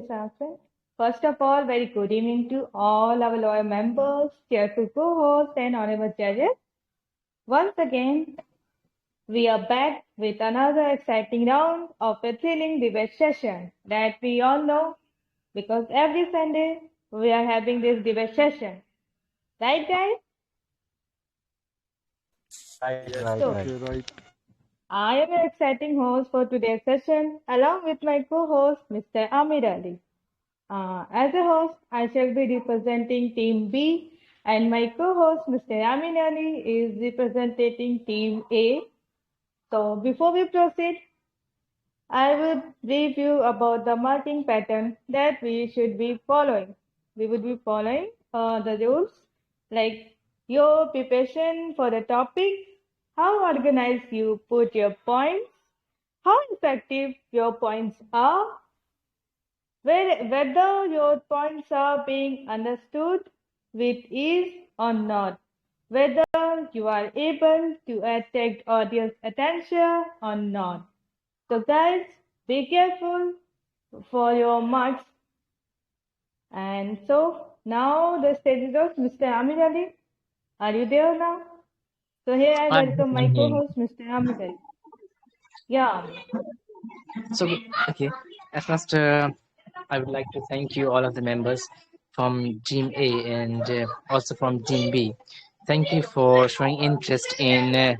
session. First of all, very good evening to all our loyal members, cheerful co-hosts, and honorable judges. Once again, we are back with another exciting round of a thrilling debate session that we all know because every Sunday we are having this debate session. Right, guys? Right. So, I am your exciting host for today's session along with my co-host, Mr. Amir Ali. As a host, I shall be representing Team B, and my co-host, Mr. Amin Ali, is representing Team A. So, before we proceed, I will brief you about the marking pattern that we should be following. We would be following the rules like your preparation for the topic, how organized you put your points, how effective your points are, whether your points are being understood with ease or not, whether you are able to attract audience attention or not. So guys, be careful for your marks. And so now the stage is yours, Mr. Amir Ali. Are you there now? So here I welcome my co-host, Mr. Amir Ali. Yeah. So, okay. At first, I would like to thank you, all of the members from Team A and also from Team B. Thank you for showing interest in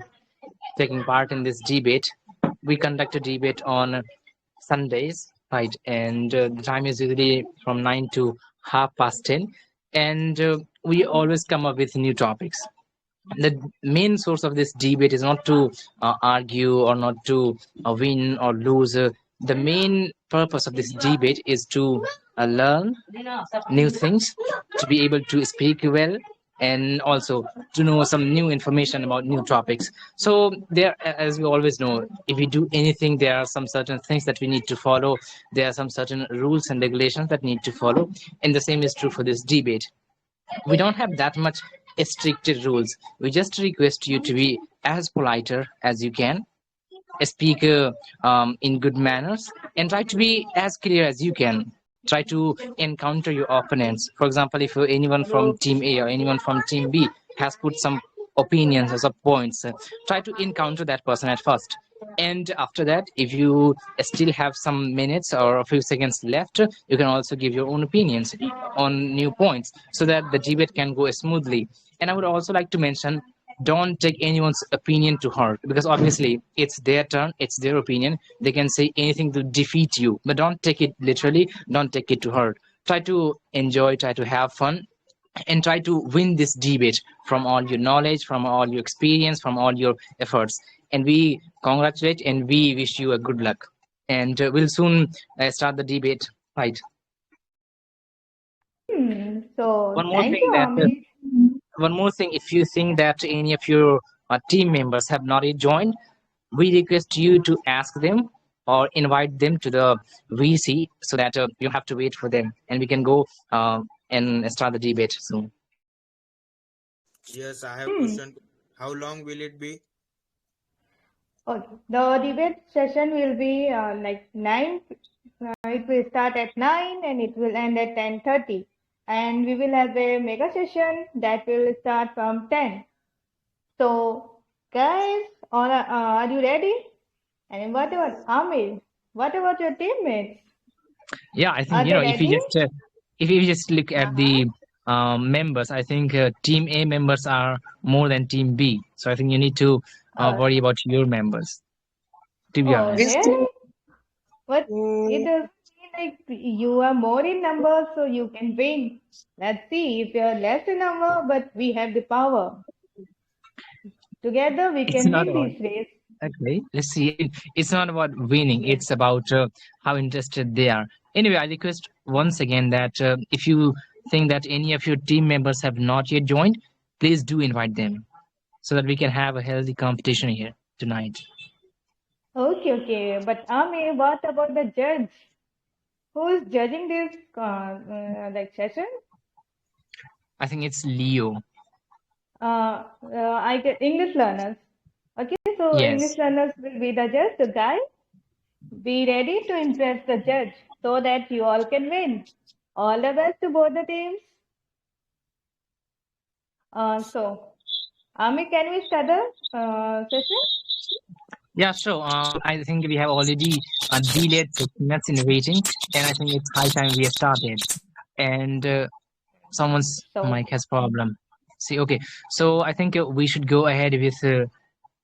taking part in this debate. We conduct a debate on Sundays, right? And the time is usually from 9 to 10:30. And we always come up with new topics. The main source of this debate is not to argue or not to win or lose. The main purpose of this debate is to learn new things, to be able to speak well, and also to know some new information about new topics. So there, as we always know, if we do anything, there are some certain things that we need to follow. There are some certain rules and regulations that need to follow, and the same is true for this debate. We don't have that much stricted rules. We just request you to be as politer as you can, speak in good manners, and try to be as clear as you can. Try to encounter your opponents. For example, if anyone from Team A or anyone from Team B has put some opinions or some points, try to encounter that person at first. And after that, if you still have some minutes or a few seconds left, you can also give your own opinions on new points so that the debate can go smoothly. And I would also like to mention, don't take anyone's opinion to heart, because obviously it's their turn, it's their opinion. They can say anything to defeat you, but don't take it literally, don't take it to heart. Try to enjoy, try to have fun, and try to win this debate from all your knowledge, from all your experience, from all your efforts. And we congratulate and we wish you a good luck. And we'll soon start the debate, right? So One more thank thing you, that Amir. one more thing, if you think that any of your team members have not yet joined, we request you to ask them or invite them to the VC so that you have to wait for them and we can go and start the debate soon. Yes, I have question. How long will it be? Okay. The debate session will be like 9. It will start at 9 and it will end at 10:30. And we will have a mega session that will start from 10. So, guys, are you ready? And what about Amir? What about your teammates? Yeah, I think Are they if you just look at the Uh-huh. members, I think Team A members are more than Team B. So I think you need to worry about your members. To be Oh, honest. really? But it doesn't mean like you are more in number, so you can win. Let's see if you are less in number, but we have the power. Together we It's can not win about this race. Okay. Let's see. It's not about winning. Yes. It's about how interested they are. Anyway, I request once again that if you think that any of your team members have not yet joined, please do invite them so that we can have a healthy competition here tonight. Okay. But Ami, what about the judge? Who is judging this like session? I think it's Leo. I get English learners. Okay, so Yes. English learners will be the judge. So guys, be ready to impress the judge. so that you all can win. All the best to both the teams. So, Ami, can we start the session? Yeah, sure. I think we have already delayed 6 minutes in waiting, and I think it's high time we have started. And someone's So, mic has problem. See, okay. So I think we should go ahead with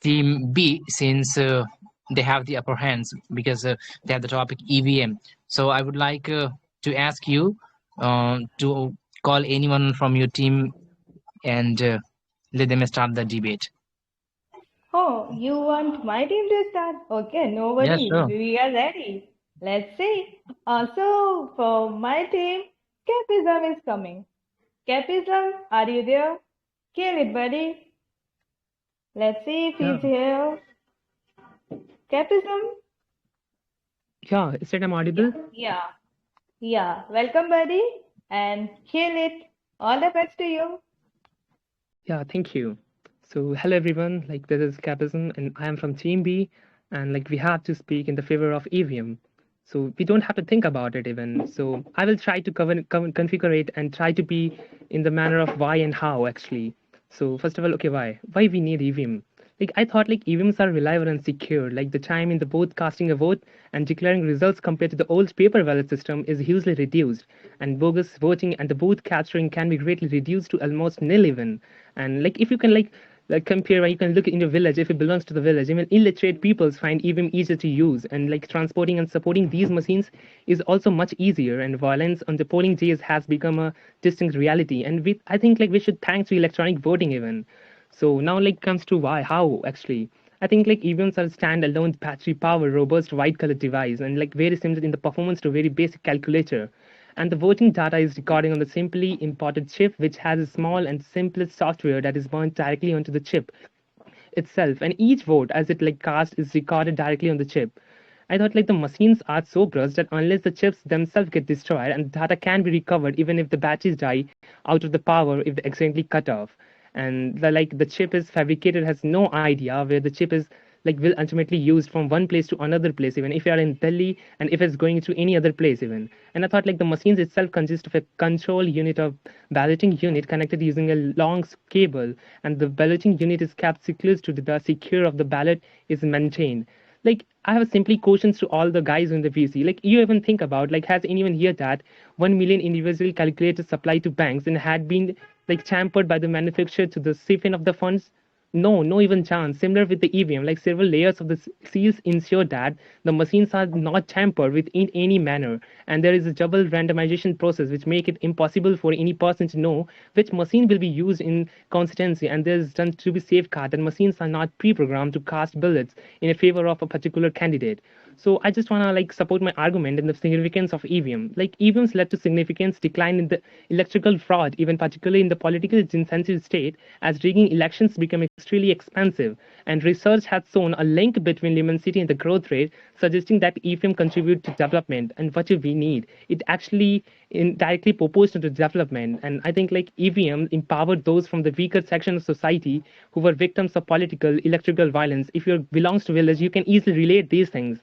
team B since they have the upper hands because they have the topic EVM. So I would like to ask you to call anyone from your team and let them start the debate. oh, you want my team to start? Okay, no Yeah, worries. sure. We are ready. Let's see. So, for my team, Capism is coming. Capism, are you there? Kill it, buddy. Let's see if Yeah, he's here. Capism? yeah. Is that I'm Yeah, audible? yeah, yeah. Welcome, buddy. And kill it. All the best to you. Yeah, thank you. So, hello everyone. Like, this is Capism, and I am from Team B, and like we have to speak in the favor of EVM. So we don't have to think about it even. So I will try to configure it and try to be in the manner of why and how actually. So first of all, okay, why? Why we need EVM? Like I thought like EVMs are reliable and secure. Like the time in the both casting a vote and declaring results compared to the old paper ballot system is hugely reduced. And bogus voting and the both capturing can be greatly reduced to almost nil even. And like if you can like compare when you can look in your village if it belongs to the village, even illiterate peoples find EVM easier to use, and like transporting and supporting these machines is also much easier, and violence on the polling days has become a distinct reality, and I think like we should thank to electronic voting even. So now like comes to why how actually. I think like EVMs are standalone battery power robust white color device and like very similar in the performance to very basic calculator, and the voting data is recording on the simply imported chip, which has a small and simplest software that is burnt directly onto the chip itself, and each vote as it like cast is recorded directly on the chip. I thought like the machines are so brushed that unless the chips themselves get destroyed and data can be recovered even if the batteries die out of the power if they accidentally cut off, and the chip is fabricated has no idea where the chip is like will ultimately used from one place to another place even if you are in Delhi and if it's going to any other place even. And I thought like the machines itself consist of a control unit of balloting unit connected using a long cable, and the balloting unit is kept secure to the secure of the ballot is maintained. Like I have simply questions to all the guys in the VC. Like you even think about like has anyone here that 1 million individual calculators supplied to banks and had been like tampered by the manufacturer to the siphon of the funds? No, no even chance. Similar with the EVM, like several layers of the seals ensure that the machines are not tampered with in any manner, and there is a double randomization process which make it impossible for any person to know which machine will be used in consistency, and there is done to be safeguard that machines are not pre-programmed to cast ballots in favor of a particular candidate. So I just wanna like support my argument in the significance of EVM. Like EVMs led to significant decline in the electrical fraud, even particularly in the politically insensitive state, as rigging elections become extremely expensive. And research has shown a link between luminosity and the growth rate, suggesting that EVM contribute to development. And what we need, it actually directly proposed into development. And I think like EVM empowered those from the weaker section of society who were victims of political electrical violence. If you belongs to village, you can easily relate these things,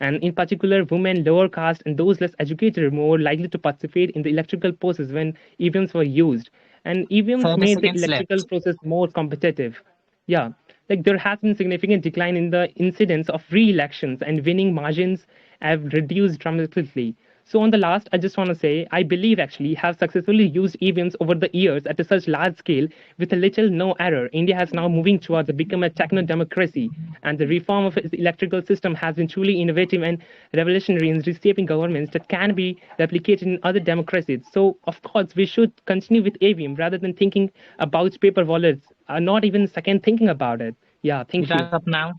and in particular women, lower caste, and those less educated are more likely to participate in the electrical process when EVMs were used. And EVMs 30 made the seconds electrical left. process more competitive. Yeah, like there has been significant decline in the incidence of re-elections, and winning margins have reduced dramatically. So on the last, I just want to say I believe actually have successfully used EVMs over the years at a such large scale with a little no error. India has now moving towards become a techno democracy, and the reform of its electrical system has been truly innovative and revolutionary in reshaping governments that can be replicated in other democracies. So of course we should continue with EVM rather than thinking about paper wallets, not even second thinking about it. Yeah, Your thank you. time's up now.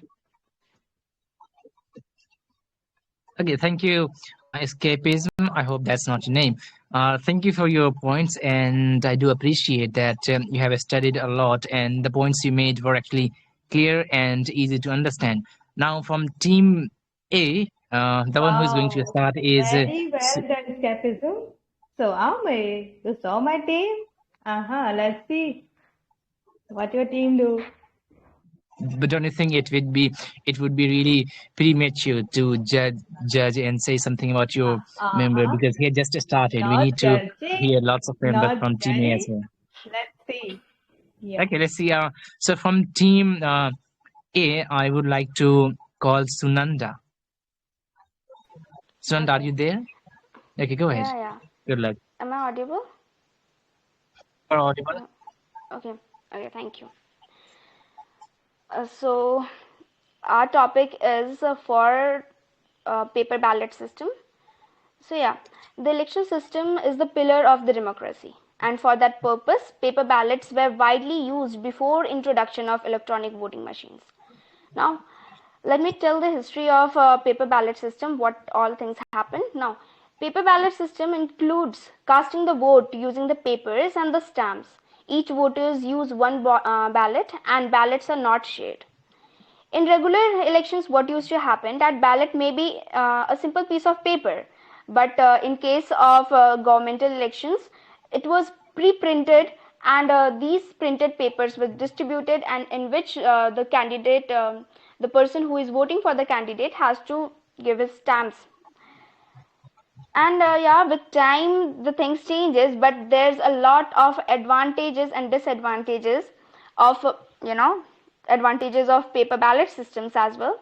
Okay, thank you, Escapism. I hope that's not your name. Thank you for your points, and I do appreciate that you have studied a lot, and the points you made were actually clear and easy to understand. Now, from Team A, the one who is going to Wow, start is very well done, Escapism. So, Ami, you saw my team? Uh-huh, let's see what your team do. But don't you think it would be really premature to judge and say something about your member Uh-huh. because he had just started? We need Not to judging, hear lots of members not from team A as judging. well. Let's see. Yeah. Okay, let's see. So from team A, I would like to call Sunanda. Sunanda, are Okay. you there? Okay, go ahead. Yeah. Good luck. Am I audible? You're audible. Okay. Okay, thank you. So our topic is for paper ballot system. So yeah, the election system is the pillar of the democracy, and for that purpose, paper ballots were widely used before introduction of electronic voting machines. Now, let me tell the history of paper ballot system, what all things happened. Now, paper ballot system includes casting the vote using the papers and the stamps. Each voters use one ballot, and ballots are not shared. In regular elections, what used to happen, that ballot may be a simple piece of paper, but in case of governmental elections, it was pre-printed, and these printed papers were distributed, and in which the candidate, the person who is voting for the candidate, has to give his stamps. And yeah, with time the things changes, but there's a lot of advantages and disadvantages of you know advantages of paper ballot systems as well.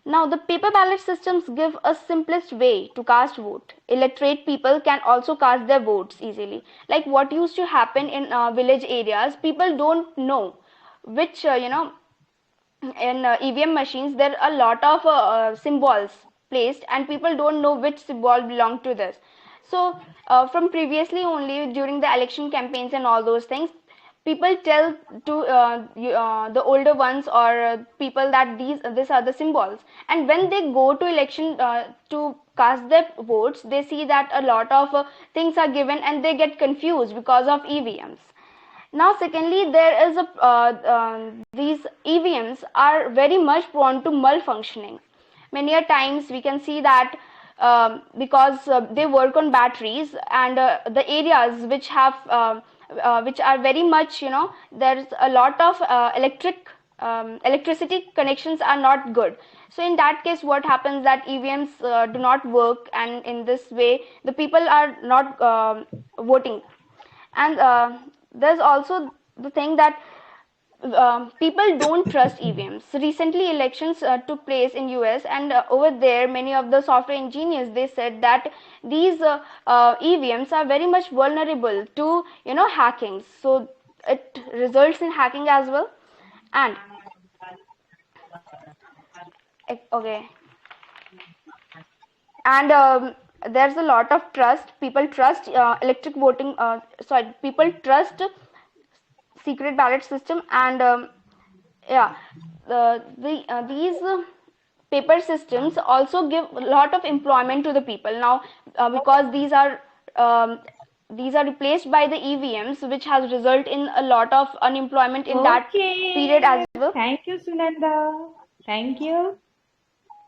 Now, the paper ballot systems give a simplest way to cast vote. Illiterate people can also cast their votes easily. Like what used to happen in village areas, people don't know which in EVM machines there are a lot of symbols placed, and people don't know which symbol belong to this. So from previously only during the election campaigns and all those things, people tell to the older ones or people that these are the symbols, and when they go to election to cast their votes, they see that a lot of things are given and they get confused because of EVMs. Now, secondly, there is a these EVMs are very much prone to malfunctioning. Many a times we can see that because they work on batteries, and the areas which have which are very much, there's a lot of electricity connections are not good. So in that case, what happens that EVMs do not work, and in this way the people are not voting. And there's also the thing that people don't trust EVMs. So recently elections took place in US, and over there many of the software engineers, they said that these EVMs are very much vulnerable to hacking. So it results in hacking as well. And okay, and there's a lot of trust. People trust electric voting. Sorry, people trust secret ballot system, and yeah, these paper systems also give a lot of employment to the people now, because um, these are replaced by the EVMs, which has result in a lot of unemployment in that period as Okay. well. Thank you, Sunanda. Thank you.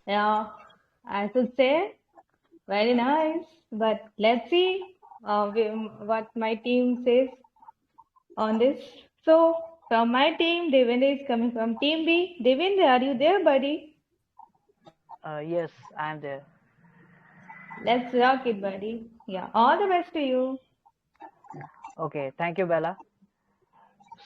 Yeah, I should say very nice. But let's see what my team says on this. So, from my team, Devinder is coming from Team B. Devinder, are you there, buddy? Yes, I am there. Let's rock it, buddy. Yeah, all the best to you. Okay, thank you, Bella.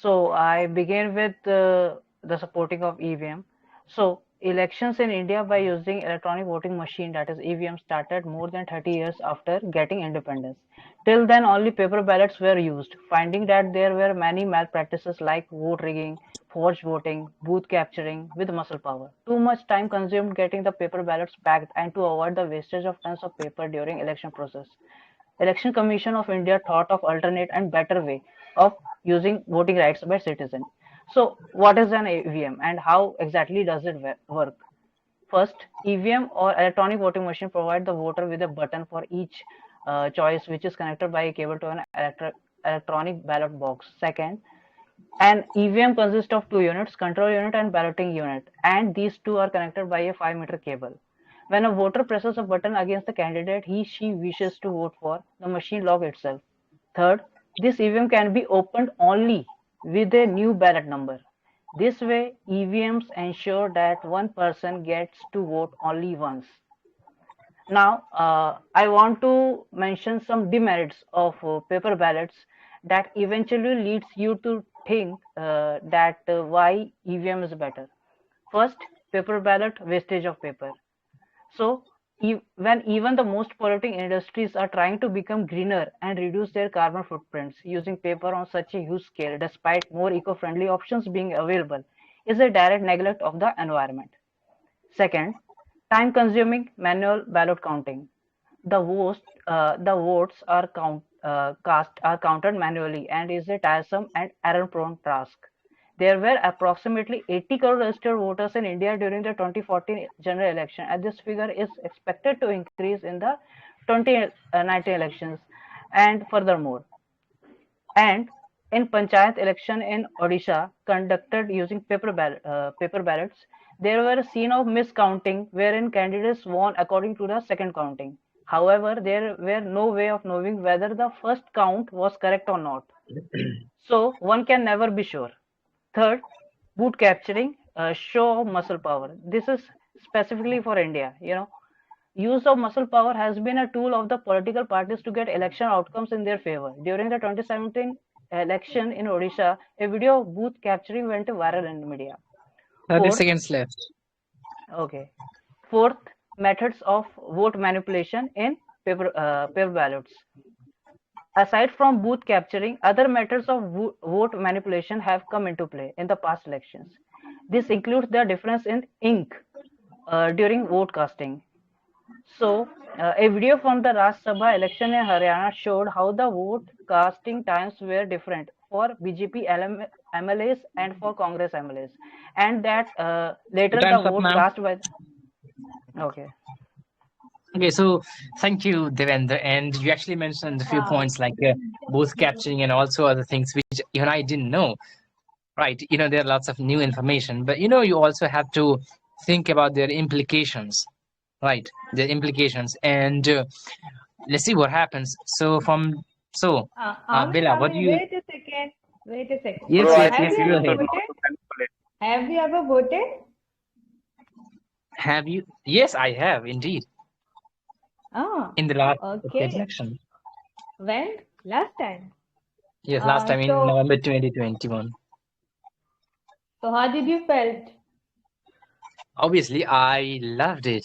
So I begin with the supporting of EVM. So elections in India by using electronic voting machine, that is EVM, started more than 30 years after getting independence. Till then, only paper ballots were used, finding that there were many malpractices like vote rigging, forged voting, booth capturing with muscle power. Too much time consumed getting the paper ballots packed, and to avoid the wastage of tons of paper during election process, Election Commission of India thought of alternate and better way of using voting rights by citizens. So what is an EVM and how exactly does it work? First, EVM or electronic voting machine provide the voter with a button for each choice, which is connected by a cable to an electronic ballot box. Second, an EVM consists of two units, control unit and balloting unit, and these two are connected by a 5-meter cable. When a voter presses a button against the candidate he/she wishes to vote for, the machine locks itself. Third, this EVM can be opened only with a new ballot number. This way, EVMs ensure that one person gets to vote only once. Now, I want to mention some demerits of paper ballots that eventually leads you to think that why EVM is better. First, paper ballot wastage of paper. So, when even the most polluting industries are trying to become greener and reduce their carbon footprints using paper on such a huge scale, despite more eco-friendly options being available, is a direct neglect of the environment. Second, time-consuming manual ballot counting. The votes are cast are counted manually and is a tiresome and error-prone task. There were approximately 80 crore registered voters in India during the 2014 general election, and this figure is expected to increase in the 2019 elections. And furthermore, and in panchayat election in Odisha conducted using paper ballots, there were a scene of miscounting wherein candidates won according to the second counting. However, there were no way of knowing whether the first count was correct or not. So one can never be sure. Third, boot capturing, show of muscle power. This is specifically for India. Use of muscle power has been a tool of the political parties to get election outcomes in their favor. During the 2017 election in Odisha, a video of booth capturing went viral in the media. 30 Fourth, seconds left. okay. Fourth, methods of vote manipulation in paper ballots. Aside from booth capturing, other methods of vote manipulation have come into play in the past elections. This includes the difference in ink during vote casting. So, a video from the Rajya Sabha election in Haryana showed how the vote casting times were different for BJP MLAs and for Congress MLAs, and that later the Time's up vote now. cast by. Okay. Okay, so thank you, Devendra. And you actually mentioned a few Yeah. points like booth capturing and also other things which even I didn't know. Right? There are lots of new information, but you also have to think about their implications. Right? Their implications, and let's see what happens. Amir, Bella, what do you? wait a second. Wait a second. Yes, Bro, I yes, Have yes. think you you Go ever used to ahead. know voted? to manipulate. Have you ever voted? Have you? Yes, I have indeed. Ah, In the last state okay. election. When? Last time. Yes, last time in So November 2021. how did you felt? Obviously, I loved it.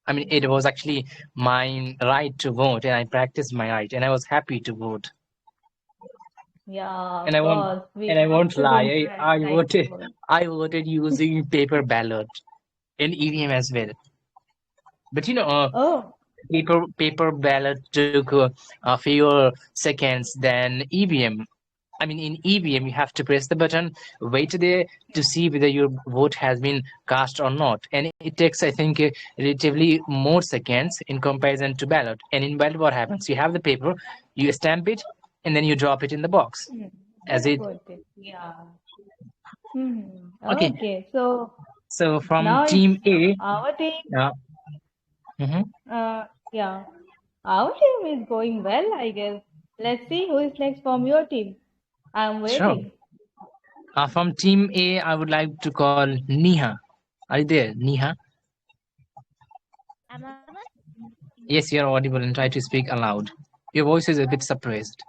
I mean, it was actually my right to vote, and I practiced my right, and I was happy to vote. Yeah, And of course. I All won't lie. students I like to voted. vote. I voted using paper ballot and EVM as well. But Oh, paper ballot took a fewer seconds than EVM. I mean, in EVM, you have to press the button, wait there to see whether your vote has been cast or not. And it takes, I think, relatively more seconds in comparison to ballot. And in ballot, what happens? You have the paper, you stamp it, and then you drop it in the box. hmm, As just it, put it. Yeah. Hmm. okay. Okay. So So from now it's team A, our team. uh, mhm, Yeah. Our team is going well, I guess. Let's see who is next from your team. I'm sure. waiting. From team A, I would like to call Neha. Are you there, Neha? Am I audible? Yes, you're audible and try to speak aloud. Your voice is a bit suppressed.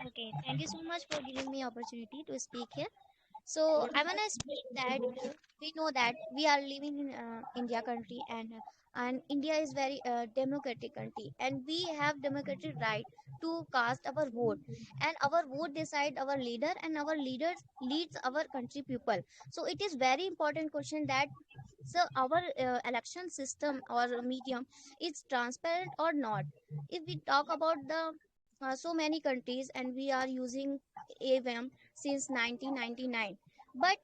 Okay, thank you so much for giving me opportunity to speak here. So I wanna speak that we know that we are living in India country, and India is very democratic country, and we have democratic right to cast our vote, and our vote decide our leader, and our leaders leads our country people. So it is very important question that, so our election system or medium is transparent or not. If we talk about the so many countries, and we are using AVM since 1999, but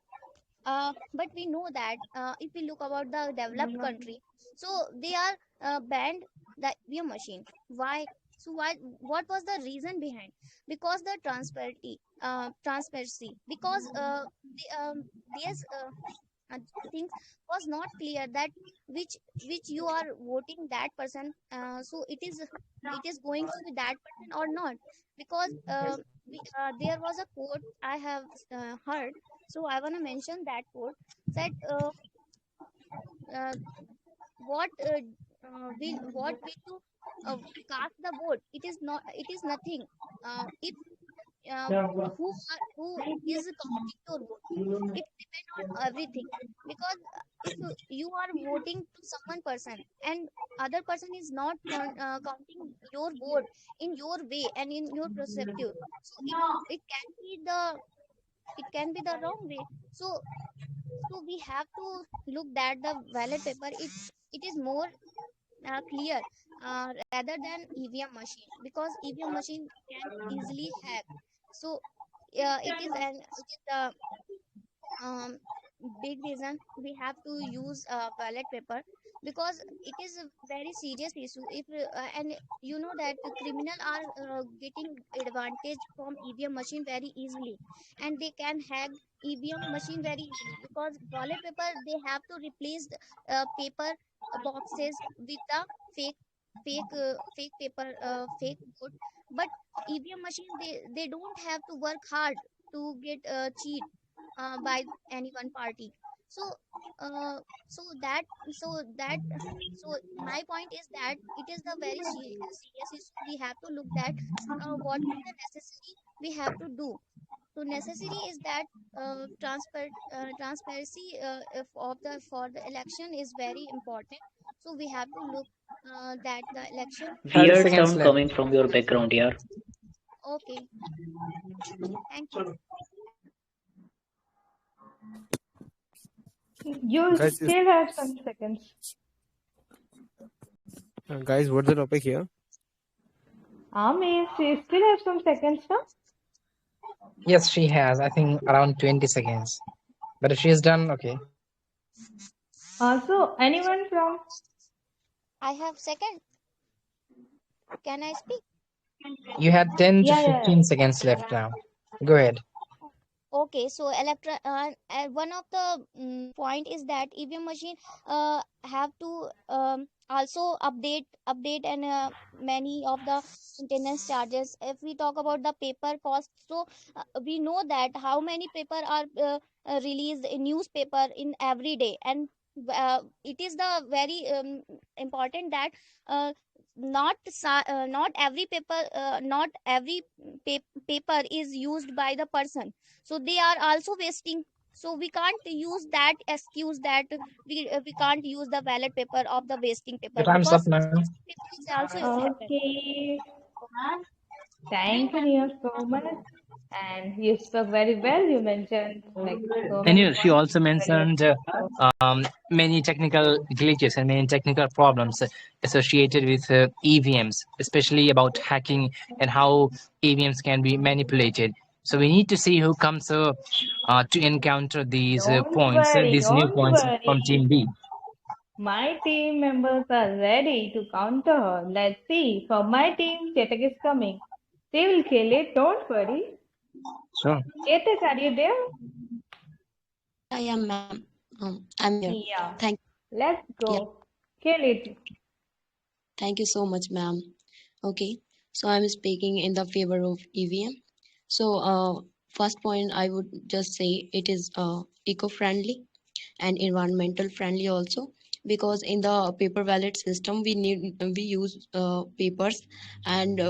we know that if we look about the developed country, so they are banned the EVM machine. Why? So why? What was the reason behind? Because the transparency, because there's things was not clear that which you are voting that person, so it is going to be that person or not. Because there was a quote I have heard So I want to mention that quote that uh, what what we to cast the vote, it is not, it is nothing. If uh, who is counting your vote, it depends on everything. Because if you are voting to someone person and other person is not counting your vote in your way and in your perspective, so it can be the, it can be the wrong way. So we have to look that the ballot paper, it is more clear rather than EVM machine, because EVM machine can easily hack. So it is the um, big reason we have to use ballot paper, because it is a very serious issue. If and you know that the criminal are getting advantage from EVM machine very easily, and they can hack EVM machine very easily, because ballot paper they have to replace the paper boxes with the fake fake paper fake vote. But EVM machine they don't have to work hard to get cheat by any one party. So uh, so that so that so my point is that it is the very serious issue. We have to look that what is the necessary we have to do. So necessary is that transparency if of the for the election is very important. So we have to look that the election 30 is Weird seconds sound left. coming from your background, yeah. okay. Thank you. You Guys, still have some seconds. guys, what's the topic here? Ami, you still have some seconds now? Yes, she has. I think around 20 seconds. But if she is done, okay. So anyone from? I have second. Can I speak? You had 10 to Yeah, yeah, 15 seconds left now. Go ahead. Okay, so one of the point is that EVM machine have to also update and many of the maintenance charges. If we talk about the paper cost, so we know that how many paper are released in newspaper in every day, and it is the very important that not every paper not every paper is used by the person, so they are also wasting. So we can't use that excuse that we can't use the ballot paper of the wasting Your paper, time's up because now. wasting paper is also happen. Okay. Thank you, Nia, so much. And you spoke very well. You mentioned like so And many you, she points also very mentioned so many technical glitches and many technical problems associated with EVMs, especially about hacking and how EVMs can be manipulated. So we need to see who comes to encounter these points, these new don't points from Team worry. B. My team members are ready to counter her. Let's see. For my team, Chetak is coming. They will kill it. Don't worry. Sure. Chetak, are you there? I am, ma'am. I'm here. Yeah. Thank, Let's yeah, go. Kill it. thank you so much, ma'am. Okay, so I'm speaking in the favor of EVM. So, first point, I would just say it is eco-friendly and environmental friendly also, because in the paper ballot system we use papers, and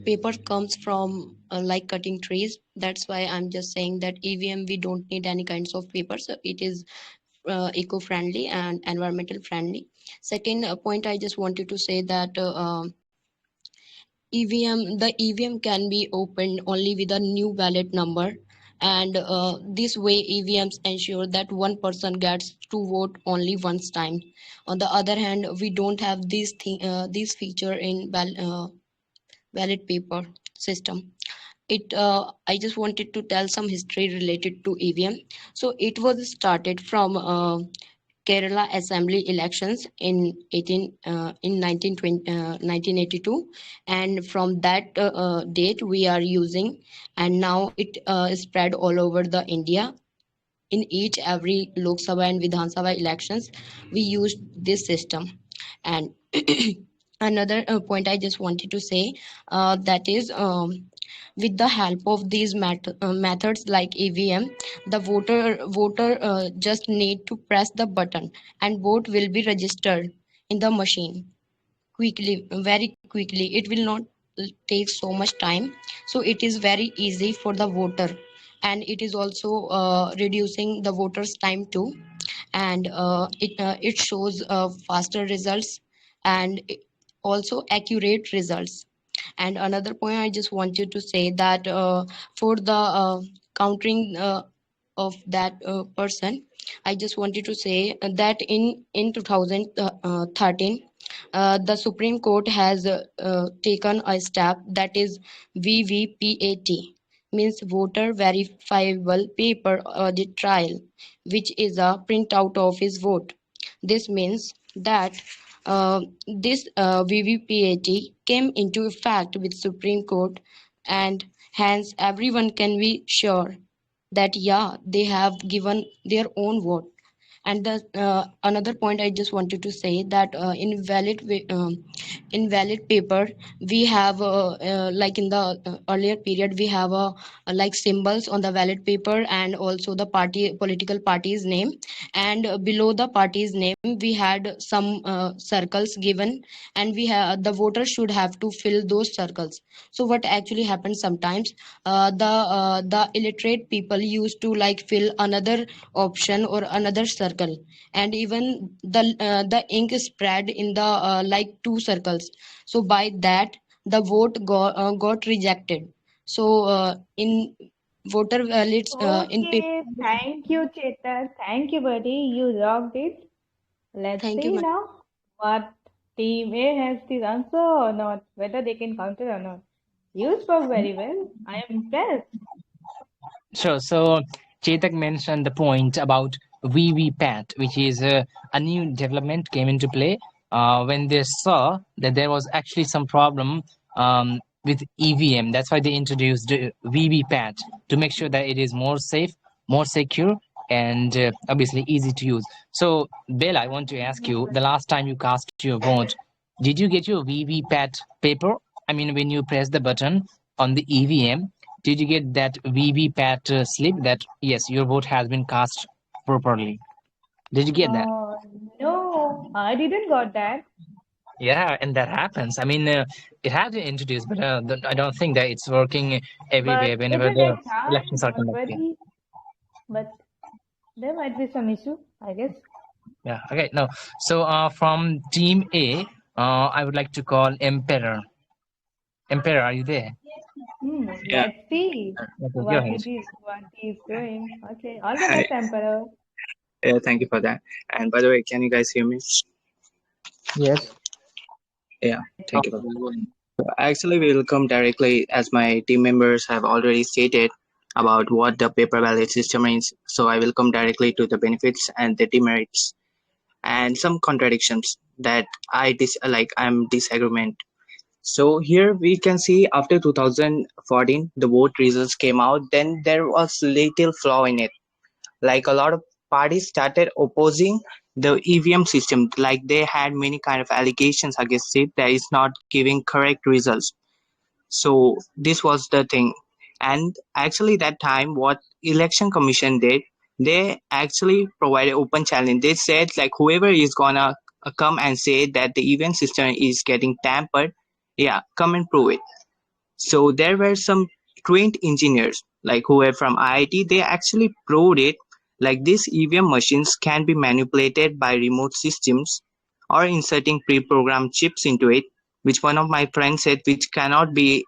paper comes from like cutting trees. That's why I'm just saying that EVM we don't need any kinds of paper, so it is eco-friendly and environmental friendly. Second point, I just wanted to say that the EVM can be opened only with a new ballot number, and this way EVMs ensure that one person gets to vote only once time. On the other hand, we don't have this feature in ballot paper system. I just wanted to tell some history related to EVM. So it was started from Kerala Assembly elections in 1982, and from that date we are using, and now it is spread all over the India. In each every Lok Sabha and Vidhan Sabha elections, we used this system, and another point I just wanted to say, that is, with the help of these methods like EVM, the voter just need to press the button and vote will be registered in the machine quickly, very quickly. It will not take so much time, so it is very easy for the voter, and it is also reducing the voters time too. And it shows faster results and also accurate results. And another point I just wanted to say that for the countering of that person, I just wanted to say that in 2013, the Supreme Court has taken a step, that is VVPAT, means voter verifiable paper audit trial, which is a printout of his vote. This means that this VVPAT came into effect with Supreme Court, and hence everyone can be sure that yeah, they have given their own vote. And the another point I just wanted to say that in valid paper we have like in the earlier period we have like symbols on the valid paper, and also the political party's name, and below the party's name we had some circles given, and we have the voters should have to fill those circles. So what actually happens sometimes, the illiterate people used to like fill another option or another circle, and even the ink is spread in the like two circles, so by that the vote got rejected. So in voter ballots in paper. Okay, thank you, Chetan. Thank you, buddy. You rocked it. Let's Thank you, see now what Team A has the answer or not, whether they can counter or not. You spoke very well. I am impressed. Sure. So Chetak mentioned the point about VVPAT, which is a new development came into play when they saw that there was actually some problem with EVM. That's why they introduced VVPAT to make sure that it is more safe, more secure, and obviously easy to use. So, Bella, I want to ask you: the last time you cast your vote, did you get your VVPAT paper? I mean, when you press the button on the EVM, did you get that VVPAT slip that yes, your vote has been cast properly? Did you get that? No, I didn't got that. Yeah, and that happens. I mean, it has been introduced, but I don't think that it's working everywhere But it whenever will the take time, elections are don't conducted. worry. But there might be some issue, I guess. Yeah. Okay. No. So, from Team A, I would like to call Emperor. Emperor, are you there? Yeah. Let's see Okay, go what ahead. what he's doing. Okay, all the Hi. best, Emperor. Thank you for that. And by the way, can you guys hear me? Yes. Yeah. Thank you for that. So actually, we will come directly, as my team members have already stated about what the paper ballot system is. So I will come directly to the benefits and the demerits and some contradictions that I'm disagreement. So here we can see after 2014, the vote results came out. Then there was little flaw in it. Like a lot of parties started opposing the EVM system, like they had many kind of allegations against it that is not giving correct results. So this was the thing. And actually that time what election commission did, they actually provided open challenge. They said like whoever is gonna come and say that the EVM system is getting tampered, yeah, come and prove it. So there were some trained engineers like who were from IIT. They actually proved it. Like these EVM machines can be manipulated by remote systems or inserting pre-programmed chips into it, which one of my friends said, which cannot be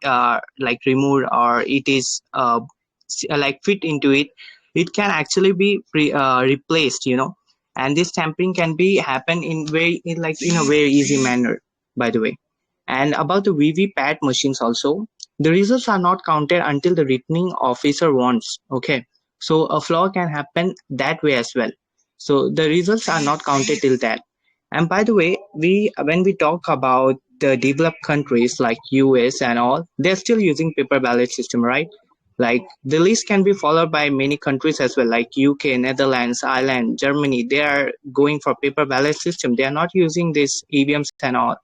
like removed or it is like fit into it. It can actually be replaced, you know. And this tampering can be happen in a very easy manner, by the way. And about the VVPAT machines also, the results are not counted until the returning officer wants. Okay, so a flaw can happen that way as well. So the results are not counted till that. And by the way, we when we talk about the developed countries like US and all, they're still using paper ballot system, right? Like the list can be followed by many countries as well, like UK, Netherlands, Ireland, Germany. They are going for paper ballot system. They are not using this EVMs and all.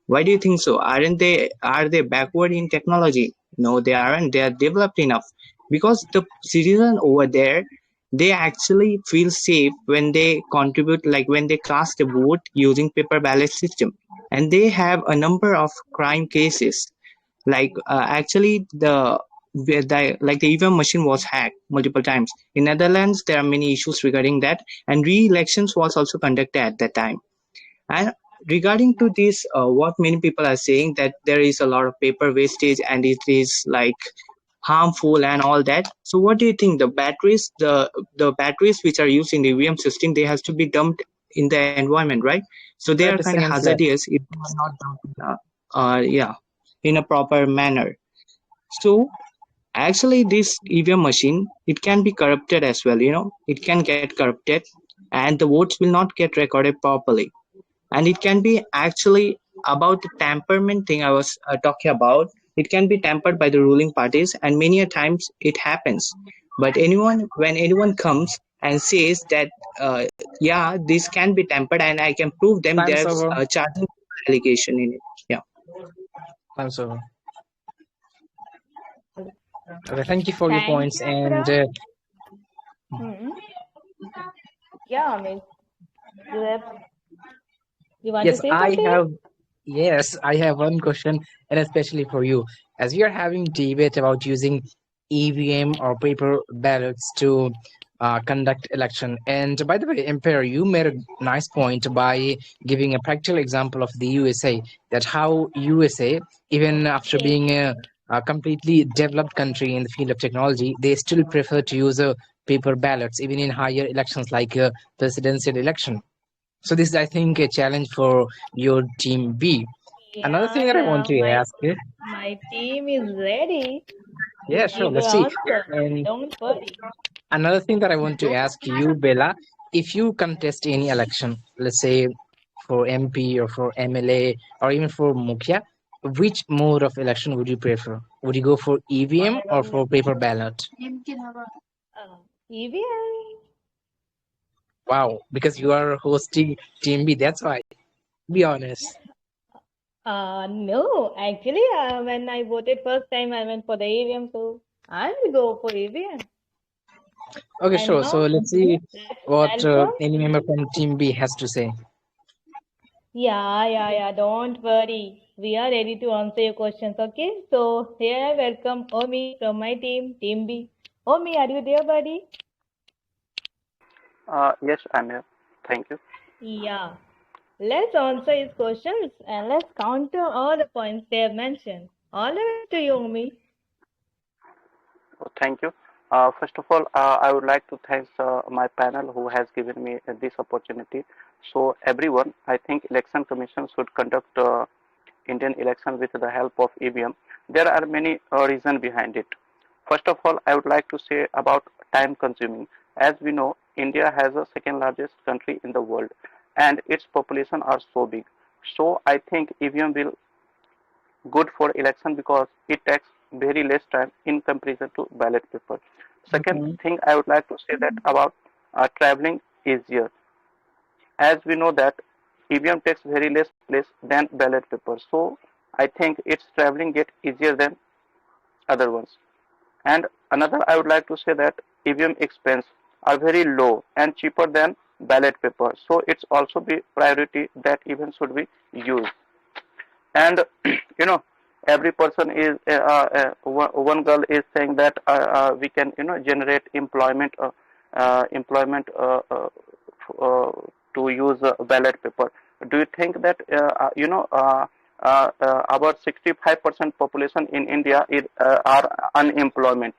Why do you think so? Aren't they? Are they backward in technology? No, they aren't. They are developed enough because the citizen over there, they actually feel safe when they contribute, like when they cast a vote using paper ballot system, and they have a number of crime cases. Like actually, the EVM machine was hacked multiple times. In Netherlands, there are many issues regarding that, and re-elections was also conducted at that time. And regarding to this, what many people are saying that there is a lot of paper wastage and it is like harmful and all that. So what do you think? The batteries which are used in the EVM system, they has to be dumped in the environment, right? So they are 30 kind of seconds left. hazardous if they are not dumped yeah, in a proper manner. So actually, this EVM machine, it can be corrupted as well. It can get corrupted, and the votes will not get recorded properly. And it can be actually about the temperament thing I was talking about. It can be tempered by the ruling parties, and many a times it happens. But when anyone comes and says that yeah, this can be tempered and I can prove them, Time's there's over. a charging allegation in it. Yeah. Time's over. Okay, thank you for your Thank points. you, And Amira. Yeah, Miss. You have, you want to yes, say something? I have one question, and especially for you, as we are having debate about using EVM or paper ballots to conduct election. And by the way, Empire, you made a nice point by giving a practical example of the USA, that how USA, even after Okay. being a completely developed country in the field of technology, they still prefer to use paper ballots, even in higher elections like presidential election. So this is, I think, a challenge for your team B. Another thing Yeah, that I want yeah. to ask you, My team is ready to yeah, sure, give the let's see. answer. And Don't worry. another thing that I want to ask you, Bella, if you contest any election, let's say for MP or for MLA or even for Mukhya, which mode of election would you prefer? Would you go for EVM or for paper ballot? EVM? Wow, because you are hosting team B, that's why. Be honest. No. Actually, when I voted first time, I went for the EVM, so I will go for EVM. Okay, And sure. So now, let's see let's what welcome. any member from team B has to say. Yeah. Don't worry. We are ready to answer your questions, okay? So here I welcome Omi from my team, Team B. Omi, are you there, buddy? Yes, I'm here. Thank you. Yeah. Let's answer his questions and let's counter all the points they have mentioned. All the way to you, Omi. Thank you. First of all, I would like to thank my panel who has given me this opportunity. So, everyone, I think Election Commission should conduct Indian election with the help of EVM. There are many reasons behind it. First of all, I would like to say about time consuming. As we know, India has the second largest country in the world and its population are so big. So, I think EVM will good for election because it takes very less time in comparison to ballot paper. Second Mhm. thing I would like to say that about traveling easier. As we know that EVM takes very less place than ballot paper. So I think its traveling get easier than other ones. And another I would like to say that EVM expense are very low and cheaper than ballot paper. So it's also be priority that EVM should be used. And you know every person is one girl is saying that we can generate employment to use ballot paper. Do you think that about 65% population in India are unemployment?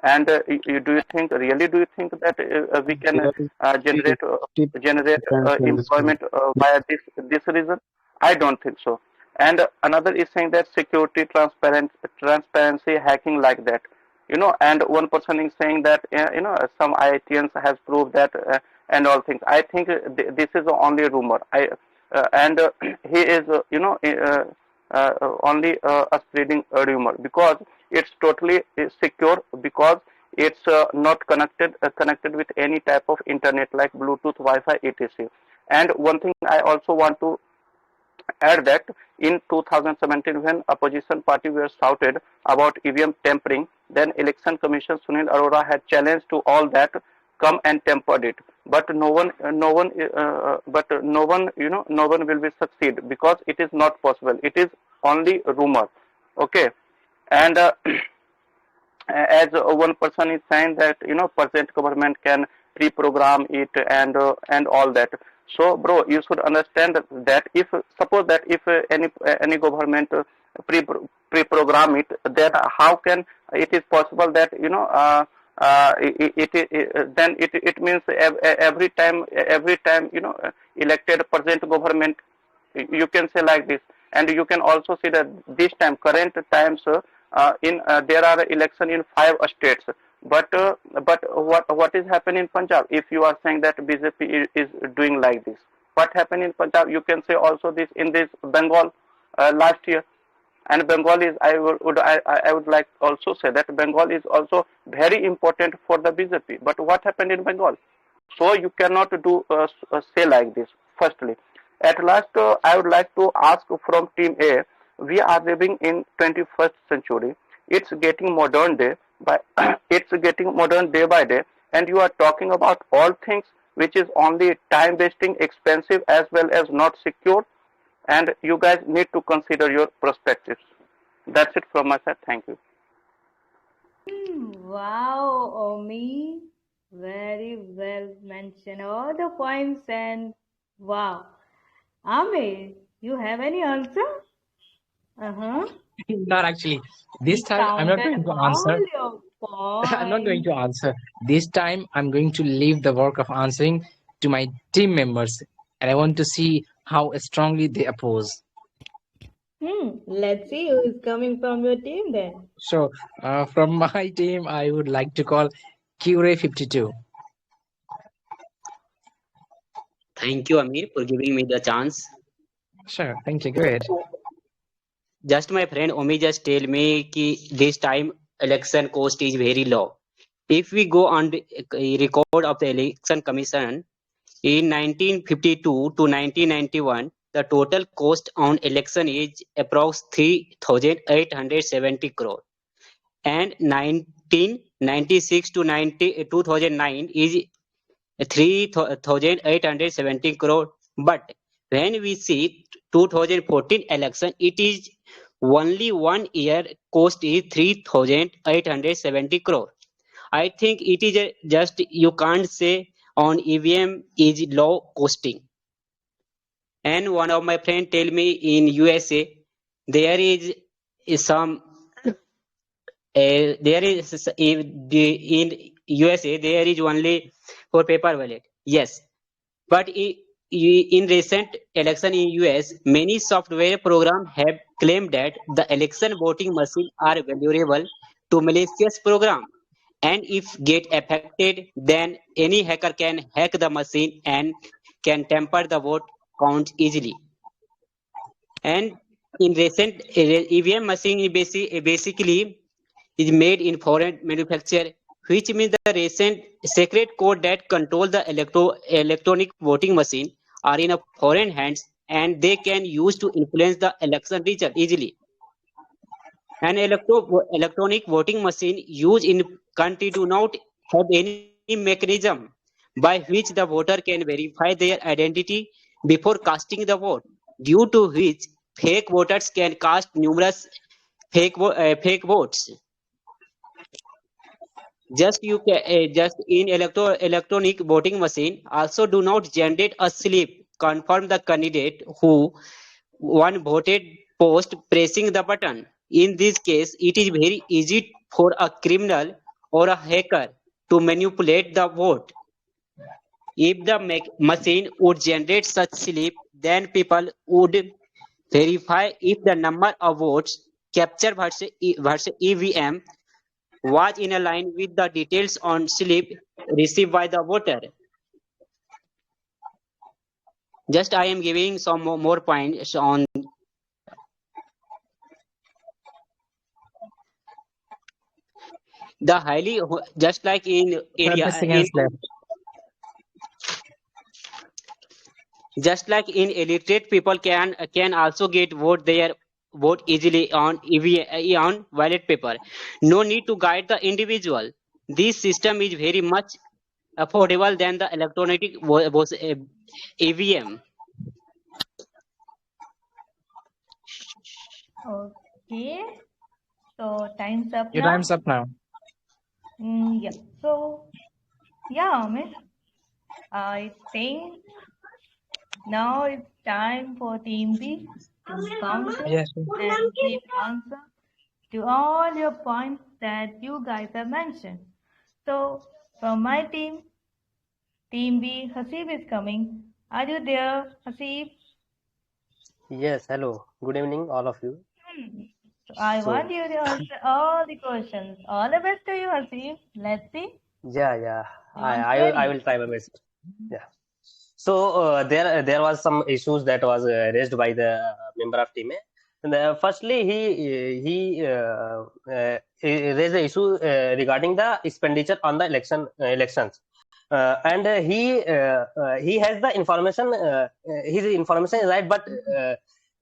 And do you think that we can There is generate 50% in this group. employment via this reason? I don't think so. And another is saying that security, transparency, hacking like that. And one person is saying that some IITians has proved that and all things. I think this is only a rumor. And he is only spreading a rumor because it's totally secure because it's not connected with any type of internet like Bluetooth, Wi-Fi, etc. And one thing I also want to add that in 2017 when opposition party were shouted about EVM tampering, then election commission Sunil Arora had challenged to all that come and tempered it. But no one, no one will be succeed because it is not possible. It is only rumor. Okay, and as one person is saying that present government can reprogram it and all that. So bro, you should understand that if suppose that if any government pre pre-program it, then how can it is possible that then it means every time elected present government, you can say like this. And you can also see that this time current times in there are election in 5 states, but what is happening in Punjab? If you are saying that BJP is doing like this, what happened in Punjab? You can say also this in this Bengal last year. And Bengal is, I would like also say that Bengal is also very important for the BJP. But what happened in Bengal? So you cannot do say like this. Firstly, at last, I would like to ask from Team A. We are living in 21st century. It's getting modern day by it's getting modern day by day, and you are talking about all things which is only time wasting, expensive as well as not secure. And you guys need to consider your perspectives. That's it from my side. Thank you. Wow, Omi, very well mentioned all the points and wow. Amir, you have any answer? Uh-huh. Not actually. This He time I'm not counted going to all answer. your I'm not going points. to answer. This time I'm going to leave the work of answering to my team members, and I want to see how strongly they oppose. Let's see who is coming from your team then. So, from my team, I would like to call Cure52. Thank you, Amir, for giving me the chance. Sure, thank you. Go ahead. Just my friend Omi just tell me कि this time election cost is very low. If we go on the record of the election commission in 1952 to 1991, the total cost on election is approx 3,870 crore, and 1996 to 2009 is 3,870 crore. But when we see 2014 election, it is only 1 year cost is 3,870 crore. I think it is just you can't say on EVM is low costing. And one of my friend tell me in USA there is some there is in USA there is only for paper ballot. Yes, but in recent election in US, many software programs have claimed that the election voting machines are vulnerable to malicious program, and if get affected, then any hacker can hack the machine and can tamper the vote count easily. And in recent EVM machine basically is made in foreign manufacture, which means the recent secret code that control the electronic voting machine are in a foreign hands, and they can use to influence the election result easily. An electronic voting machine used in country do not have any mechanism by which the voter can verify their identity before casting the vote, due to which fake voters can cast numerous fake votes. Just in electronic voting machine also do not generate a slip confirm the candidate who one voted post pressing the button. In this case, it is very easy for a criminal or a hacker to manipulate the vote. If the machine would generate such slip, then people would verify if the number of votes captured versus EVM was in a line with the details on slip received by the voter. Just I am giving some more points on the highly, just like in 30 India, seconds left. Just like in illiterate people can also get their vote easily on on ballot paper. No need to guide the individual. This system is very much affordable than the electronic EVM. Okay, so time's up Your now. time's up now. Yeah. So yeah, Amit, I think now it's time for Team B to counter Yes. and give answer to all your points that you guys have mentioned. So from my team, Team B, Hasib is coming. Are you there, Hasib? Yes, hello. Good evening, all of you. So I want So, you to answer all the questions. All the best to you, Hasib. Let's see. yeah, Sounds I ready. will try my best. Yeah. So there was some issues that was raised by the member of team A. And, firstly, he raised the issue regarding the expenditure on the elections, and he has the information. His information is right, but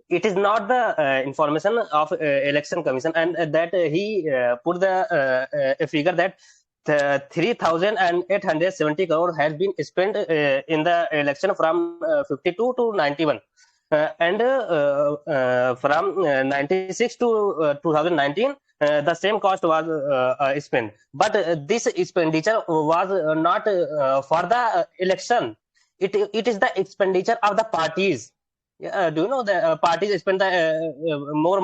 it is not the information of election commission, and that he put the a figure that 3,870 crore has been spent in the election from 52 to 91, and from 96 to 2019 the same cost was spent, but this expenditure was not for the election. It is the expenditure of the parties. Do you know the parties spend the more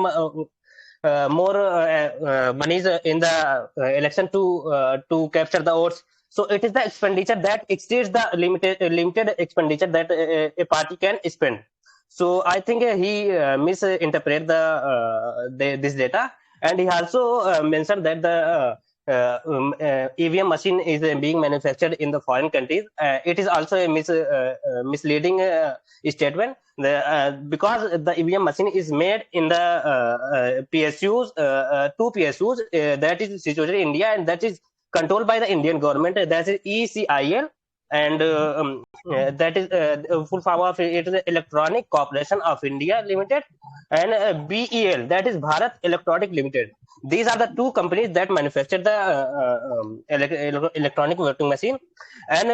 monies in the election to capture the votes. So it is the expenditure that exceeds the limited expenditure that a party can spend. So I think he misinterpreted this data, and he also mentioned that the EVM machine is being manufactured in the foreign countries. It is also a misleading statement. Because the EVM machine is made in the PSUs, two PSUs that is situated in India, and that is controlled by the Indian government. That is ECIL, and that is full form of it is Electronic Corporation of India Limited, and BEL, that is Bharat Electronic Limited. These are the two companies that manufacture the electronic voting machine, and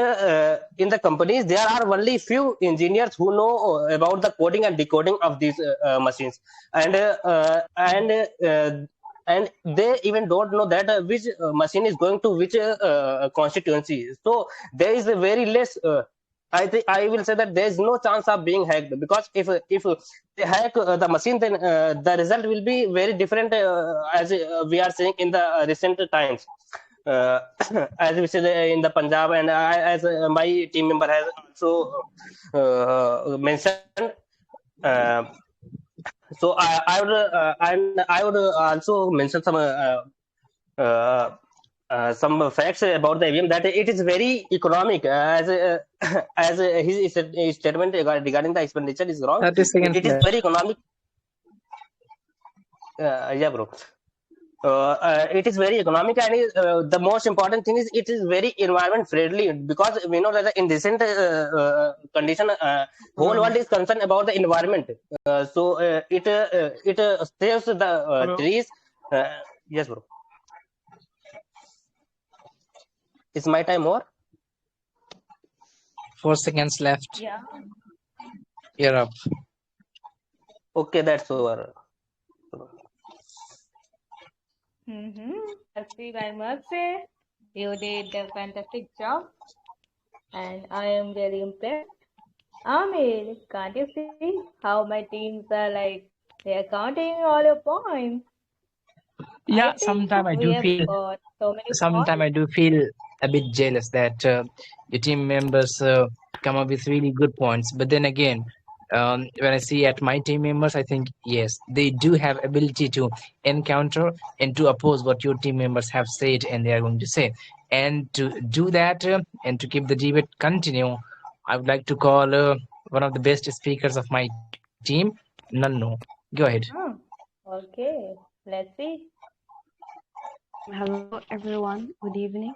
in the companies there are only few engineers who know about the coding and decoding of these machines, and and they even don't know that which machine is going to which constituency. So there is a very less I think I will say that there is no chance of being hacked, because if they hack the machine, then the result will be very different, as we are seeing in the recent times. Uh, as we said in the Punjab, and as my team member has also mentioned. Uh, so I would also mention some facts about the EVM, that it is very economic, as his statement regarding the expenditure is wrong. 30 seconds It is left. very economic. Yeah, bro. It is very economic, and the most important thing is it is very environment friendly, because we know that in recent condition, whole world is concerned about the environment. So it saves the trees. Yes, bro. Is my time over? 4 seconds left. Yeah. You're up. Okay, that's over. Hasib, I must say, you did a fantastic job, and I am very impressed. Amir, can't you see how my teams are like, they are counting all your points? I Yeah, think sometimes I we do have feel got so many sometimes points. I do feel a bit jealous that your team members come up with really good points. But then again, when I see at my team members, I think yes, they do have ability to encounter and to oppose what your team members have said and they are going to say. And to do that and to keep the debate continue, I would like to call one of the best speakers of my team, Nanno. Go ahead. Okay, let's see. Hello, everyone. Good evening.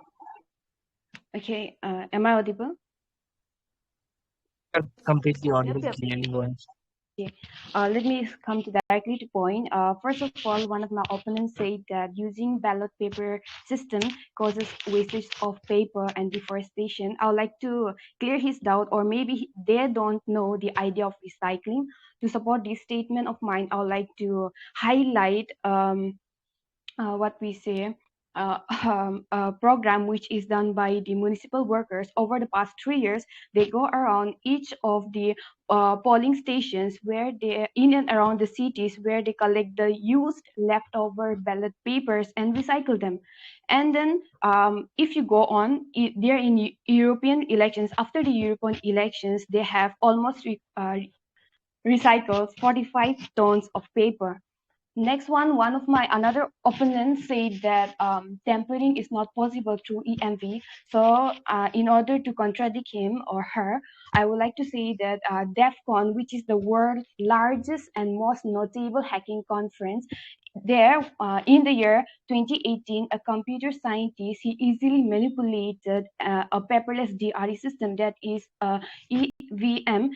Okay, am I audible? completely audible, Yep. clearly going. Okay, let me come to directly to point. First of all, one of my opponents said that using ballot paper system causes wastage of paper and deforestation. I would like to clear his doubt, or maybe they don't know the idea of recycling. To support this statement of mine, I would like to highlight what we say a program which is done by the municipal workers over the past 3 years. They go around each of the polling stations where they in and around the cities where they collect the used leftover ballot papers and recycle them. And then if you go on there in European elections, after the European elections, they have almost recycled 45 tons of paper. Next one of my another opponents said that tampering is not possible through EMV. So in order to contradict him or her, I would like to say that DEF CON, which is the world's largest and most notable hacking conference, there in the year 2018, a computer scientist, he easily manipulated a paperless DRE system, that is EVM,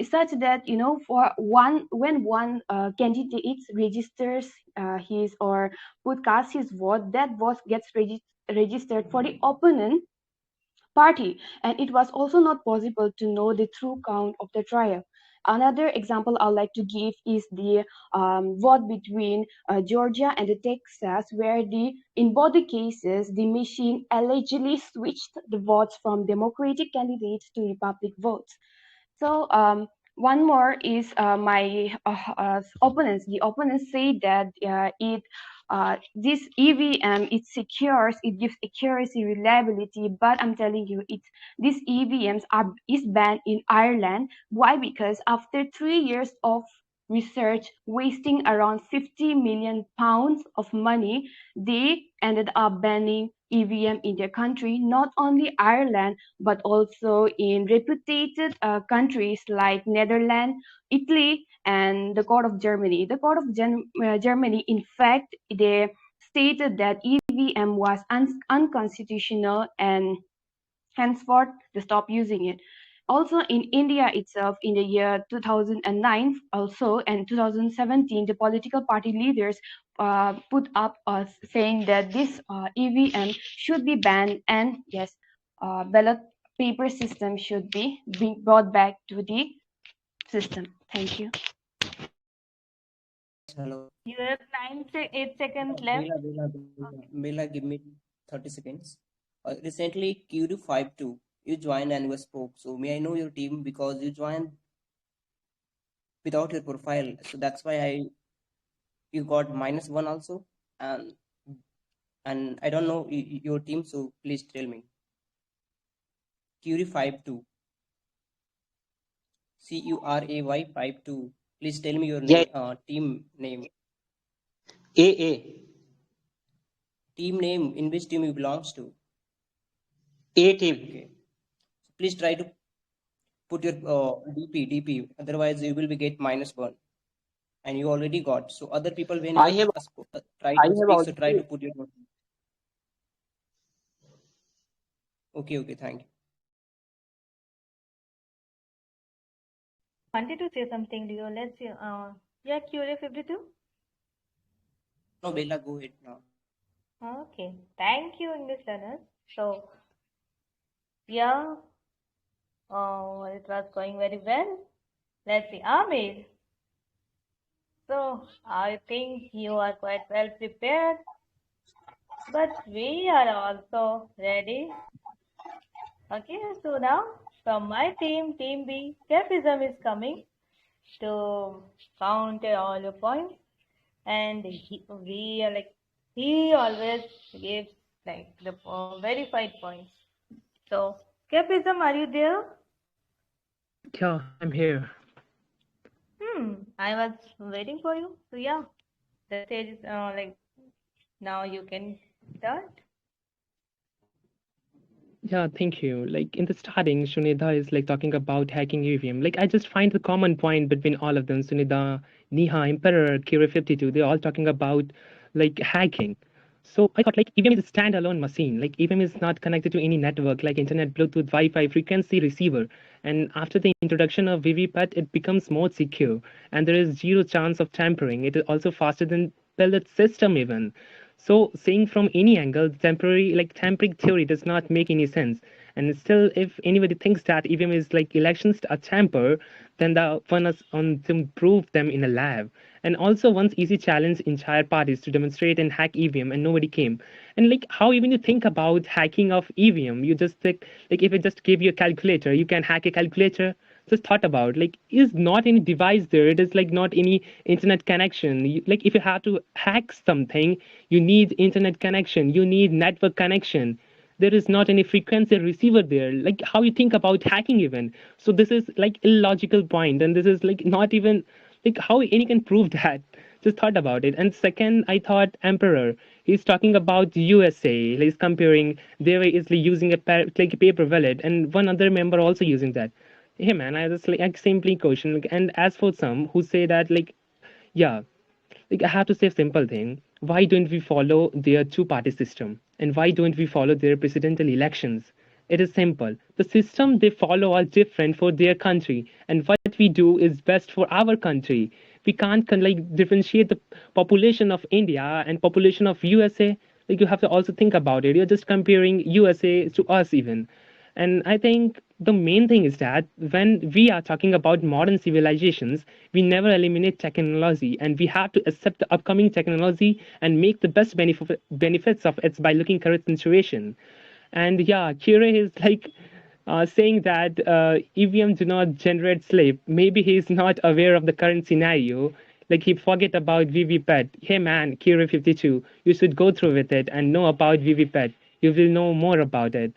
such that for one when one candidate registers his or would cast his vote, that vote gets registered for the opponent party, and it was also not possible to know the true count of the trial. Another example I'd like to give is the vote between Georgia and the Texas, where in both the cases the machine allegedly switched the votes from Democratic candidates to Republican votes. So one more is my opponents. The opponents say that this EVM, it secures, it gives accuracy, reliability, but I'm telling you, these EVMs is banned in Ireland. Why? Because after 3 years of research wasting around 50 million pounds of money, they ended up banning EVM in their country, not only Ireland, but also in reputed countries like Netherlands, Italy, and the Court of Germany. The Court of Germany, in fact, they stated that EVM was unconstitutional, and henceforth they stopped using it. Also in India itself, in the year 2009 also and 2017, the political party leaders put up saying that this EVM should be banned, and yes, ballot paper system should be brought back to the system. Thank you. Hello. You have 8 seconds left. Bella, give me 30 seconds. Recently, Q 52, you joined and you spoke. So may I know your team, because you joined without your profile. So that's why you got -1 also. And I don't know your team, so please tell me. Curie 52. CURAY 52. Please tell me your name, team name. AA. Team name, in which team you belongs to? A team. Okay. So please try to put your DP. Otherwise, you will be get -1, and you already got. So other people, when I you have try I to have speak, so try to already put your. Okay. Thank you. Wanted to say something, Leo. Let's see. Yeah, QA 52. No, Bella, go ahead now. Okay. Thank you, English learners. So, yeah, it was going very well. Let's see, Amir. So, I think you are quite well prepared, but we are also ready. Okay, so now from my team, Team B, Capism is coming to count all your points, and he always gives like the verified points. So, Capism, are you there? Yeah, I'm here. I was waiting for you. So yeah, the stage is now you can start. Yeah, thank you. Like in the starting, Sunida is like talking about hacking EVM. Like I just find the common point between all of them. Sunida, Neha, Emperor, Kira 52, they're all talking about like hacking. So I thought like EVM is a standalone machine. Like EVM is not connected to any network like internet, Bluetooth, Wi-Fi, frequency receiver. And after the introduction of VVPAT, it becomes more secure, and there is zero chance of tampering. It is also faster than pellet system even. So saying from any angle, tampering theory does not make any sense. And still, if anybody thinks that EVM is like elections are tamper, then the fun is on to prove them in a lab. And also, once easy challenge entire parties to demonstrate and hack EVM, and nobody came. And like how even you think about hacking of EVM, you just like if I just give you a calculator, you can hack a calculator. Just thought about like is not any device there. It is like not any internet connection. Like if you have to hack something, you need internet connection. You need network connection. There is not any frequency receiver there. Like how you think about hacking even. So this is like illogical point, and this is like not even like how any can prove that. Just thought about it. And second, I thought emperor. He's talking about USA. He's comparing they were easily using like a paper wallet, and one other member also using that. Hey man, I just like simply question. Like, and as for some who say that like yeah, like I have to say a simple thing. Why don't we follow their two-party system? And why don't we follow their presidential elections? It is simple. The system they follow are different for their country, and what we do is best for our country. We can't like differentiate the population of India and population of USA. Like you have to also think about it. You're just comparing USA to us even. And I think the main thing is that when we are talking about modern civilizations, we never eliminate technology, and we have to accept the upcoming technology and make the best benefits of it by looking current situation. And yeah, Kira is like saying that EVM do not generate sleep. Maybe he's not aware of the current scenario. Like he forget about VVPET. Hey man, Kira 52, you should go through with it and know about VVPET. You will know more about it.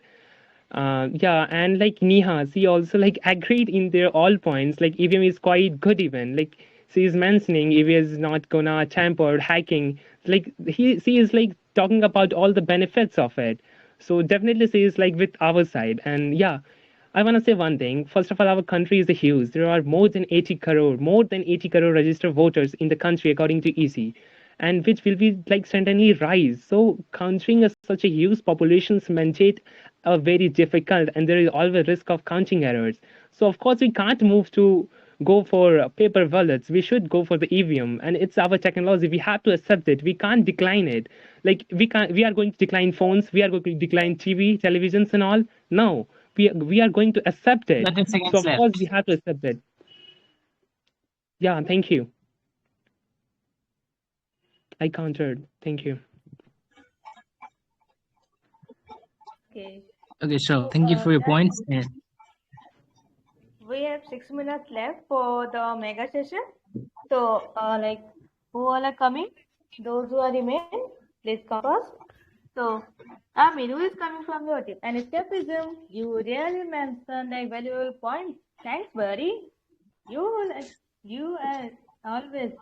Yeah, and like Neha, she also like agreed in their all points. Like EVM is quite good even. Like she is mentioning EVM is not gonna tamper or hacking. Like she is like talking about all the benefits of it. So definitely she is like with our side. And yeah, I wanna say one thing. First of all, our country is a huge. There are more than 80 crore registered voters in the country according to EC, and which will be like certainly rise. So countering such a huge population's mandate are very difficult, and there is always risk of counting errors. So of course we can't move to go for paper wallets. We should go for the EVM, and it's our technology. We have to accept it. We can't decline it. Like we are going to decline phones. We are going to decline TV, televisions, and all. No, we are going to accept it. 30 So seconds of course left. we have to accept it. Yeah, thank you. I countered. Thank you. Okay. Okay, sure. So Thank you for your that points. And we have 6 minutes left for the mega session. So like who all are coming? Those who are remain, please come first. So Amir, who is coming from your team? And escapism, you really mentioned like valuable points. Thanks, buddy. You are always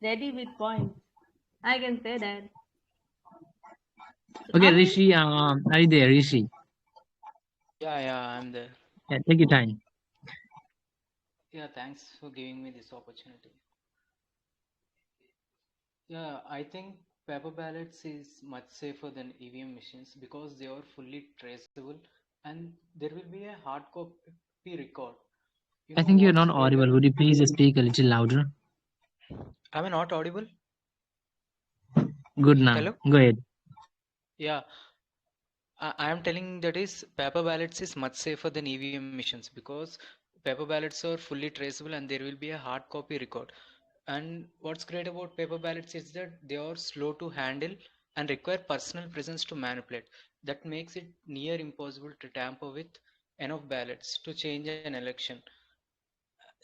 ready with points. I can say that. So, okay, Amir, Rishi, are you there, Rishi? Yeah, I'm there. Yeah, take your time. Yeah, thanks for giving me this opportunity. Yeah, I think paper ballots is much safer than EVM machines because they are fully traceable and there will be a hard copy record. You I know think you're what's not great audible. about Would you please speak a little louder? Am I not audible? Good now. Hello? Go ahead. Yeah, I am telling that is paper ballots is much safer than EVM machines because paper ballots are fully traceable and there will be a hard copy record. And what's great about paper ballots is that they are slow to handle and require personal presence to manipulate. That makes it near impossible to tamper with enough ballots to change an election.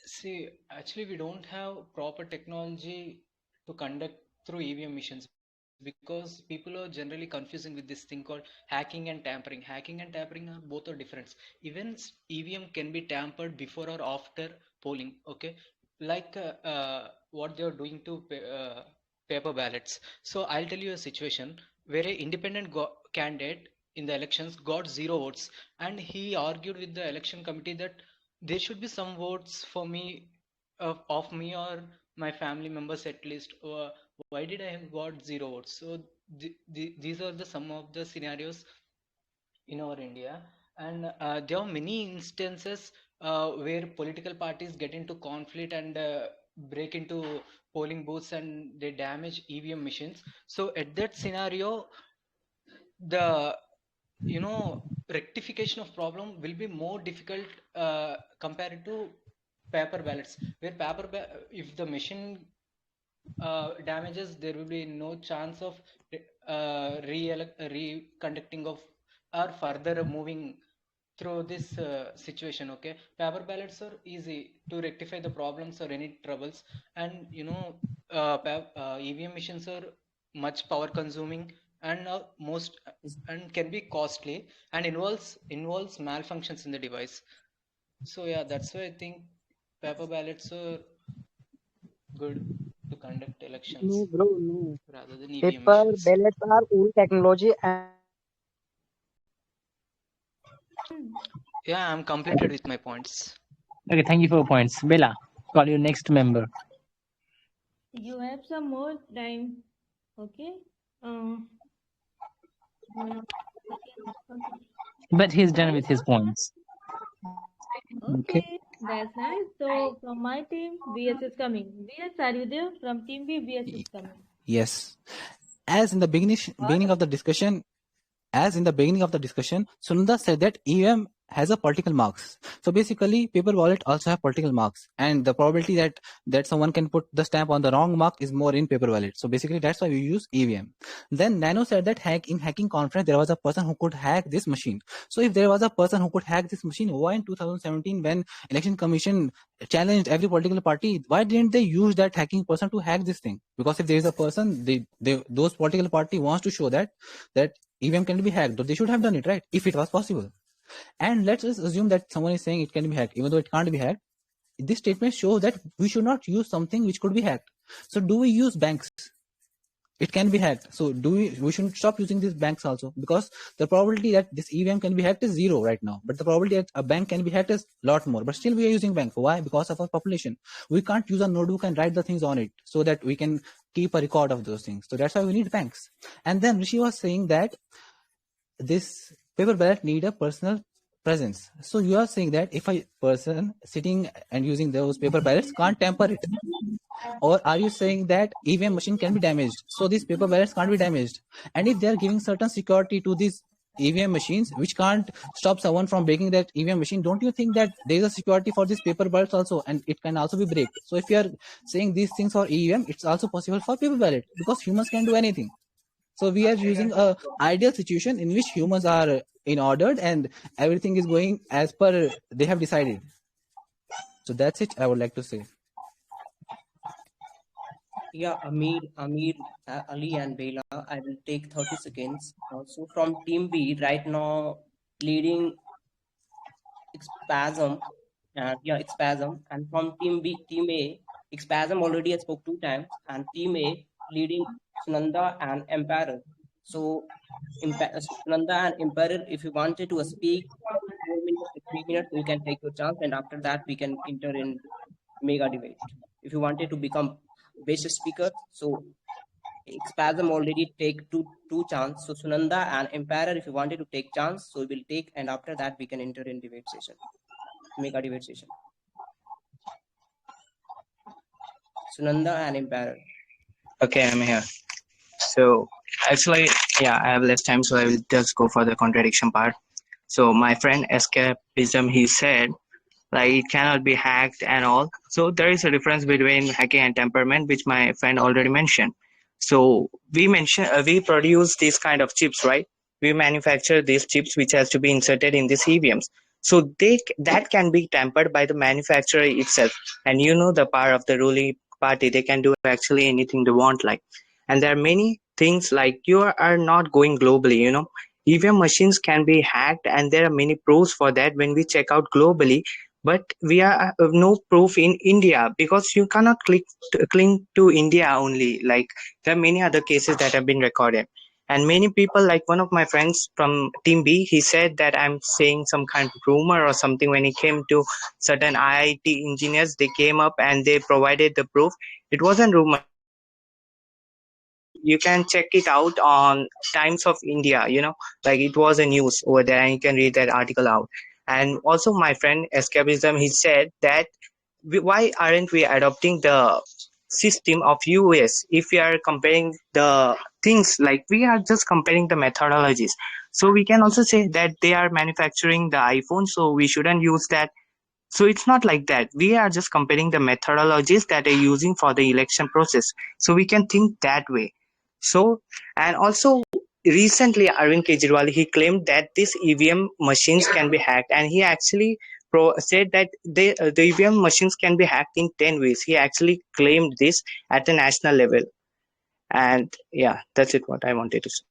See, actually, we don't have proper technology to conduct through EVM missions because people are generally confusing with this thing called hacking and tampering. Hacking and tampering are both are different. Even EVM can be tampered before or after polling. Okay, like what they are doing to paper ballots. So I'll tell you a situation where a independent candidate in the elections got 0 votes, and he argued with the election committee that there should be some votes for me of me or my family members at least. Why did I have got 0 votes? So these are the some of the scenarios in our India, and there are many instances where political parties get into conflict and break into polling booths and they damage EVM machines. So at that scenario, the rectification of problem will be more difficult compared to paper ballots, where if the machine damages, there will be no chance of reconducting of or further moving through this situation. Okay, paper ballots are easy to rectify the problems or any troubles, and EVM machines are much power consuming and most and can be costly and involves malfunctions in the device. So yeah, that's why I think paper ballots are good to conduct elections No, bro, no. rather than EVM Paper machines. ballots are old technology and Yeah, I'm completed with my points. Okay, thank you for your points. Bella, call your next member. You have some more time. Okay. But he's done with Nice. his points. Okay. Okay, that's nice. So from my team, VS is coming. VS, are you there? From team B, VS is coming. Yes. As in the beginning of the discussion, Sunanda said that EVM has a political marks. So basically, paper wallet also have political marks, and the probability that someone can put the stamp on the wrong mark is more in paper wallet. So basically, that's why we use EVM. Then Nano said that in hacking conference there was a person who could hack this machine. So if there was a person who could hack this machine, why in 2017 when Election Commission challenged every political party, why didn't they use that hacking person to hack this thing? Because if there is a person, those political party wants to show that EVM can be hacked, they should have done it, right? If it was possible. And let's just assume that someone is saying it can be hacked, even though it can't be hacked. This statement shows that we should not use something which could be hacked. So do we use banks? It can be hacked. So we should stop using these banks also, because the probability that this EVM can be hacked is 0 right now. But the probability that a bank can be hacked is a lot more. But still we are using bank. Why? Because of our population. We can't use a notebook and write the things on it so that we can keep a record of those things. So that's why we need banks. And then Rishi was saying that this paper ballot need a personal presence. So you are saying that if a person sitting and using those paper ballots can't tamper it, or are you saying that EVM machine can be damaged, so these paper ballots can't be damaged? And if they are giving certain security to these EVM machines which can't stop someone from breaking that EVM machine, don't you think that there is a security for these paper ballots also, and it can also be breaked? So if you are saying these things for EVM, it's also possible for paper ballot, because humans can do anything. So we are using a ideal situation in which humans are in ordered and everything is going as per they have decided. So that's it I would like to say. Yeah, Amir, Ali, and Bela. I will take 30 seconds. So from Team B, right now leading Spasm, Spasm, and from Team B, Team A, Spasm already I spoke 2 times, and Team A leading Sunanda and Emperor. So Sunanda and Emperor, if you wanted to speak 4 minutes, 3 minutes, you can take your chance, and after that we can enter in mega debate. If you wanted to become best speaker, so Spasm already take two chance. So Sunanda and Emperor, if you wanted to take chance, so we will take, and after that we can enter in debate session, mega debate session. Sunanda and Emperor. Okay, I'm here. So actually, yeah, I have less time, so I will just go for the contradiction part. So my friend Escapism, he said like it cannot be hacked and all. So there is a difference between hacking and temperament, which my friend already mentioned. So we produce these kind of chips, right? We manufacture these chips which has to be inserted in these EVMs. So that can be tampered by the manufacturer itself. And you know the power of the ruling party, they can do actually anything they want, like. And there are many things like you are not going globally, EVM machines can be hacked, and there are many proofs for that when we check out globally. But we are no proof in India, because you cannot cling to India only. Like there are many other cases that have been recorded, and many people, like one of my friends from Team B, he said that I'm saying some kind of rumor or something. When he came to certain IIT engineers, they came up and they provided the proof. It wasn't rumor. you can check it out on Times of India, like it was a news over there, and you can read that article out. And also my friend Escapism, he said that why aren't we adopting the system of US? If we are comparing the things, like we are just comparing the methodologies, so we can also say that they are manufacturing the iPhone, so we shouldn't use that. So it's not like that. We are just comparing the methodologies that are using for the election process. So we can think that way. So, and also recently Arvind Kejriwal, he claimed that these EVM machines can be hacked, and he actually said that the EVM machines can be hacked in 10 ways. He actually claimed this at a national level. And yeah, that's it what I wanted to say.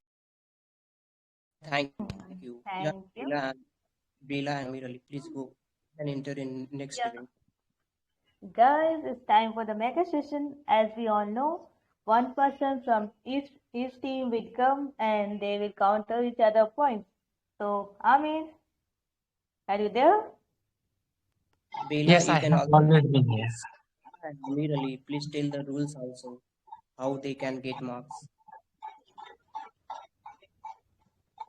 Thank you. Yeah, Thank you. Bela and Amirali, please go and enter in next Yeah. event. Guys, it's time for the mega session. As we all know, one person from each team will come and they will counter each other points. So, Amir, are you there? Bela, Yes, you I can have also, always been here. and Amirali, please tell the rules also, how they can get marks.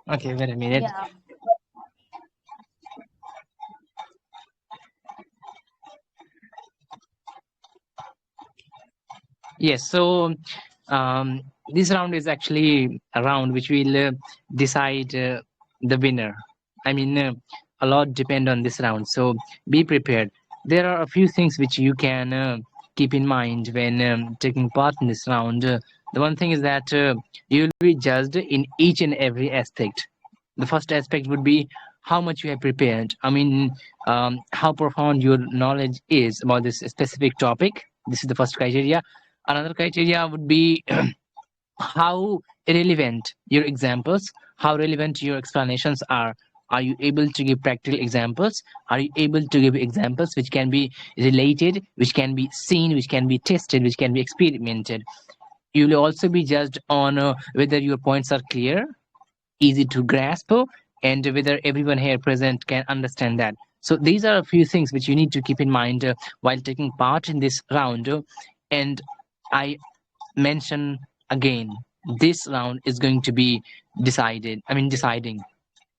Okay, wait a minute. Yeah. Yes, so this round is actually a round which will decide the winner. I mean, a lot depend on this round, so be prepared. There are a few things which you can keep in mind when taking part in this round. The one thing is that you will be judged in each and every aspect. The first aspect would be how much you have prepared. I mean, how profound your knowledge is about this specific topic. This is the first criteria. Another criteria would be how relevant your examples, how relevant your explanations are. Are you able to give practical examples? Are you able to give examples which can be related, which can be seen, which can be tested, which can be experimented? You will also be judged on whether your points are clear, easy to grasp, and whether everyone here present can understand that. So these are a few things which you need to keep in mind while taking part in this round. And I mention again, this round is going to be deciding.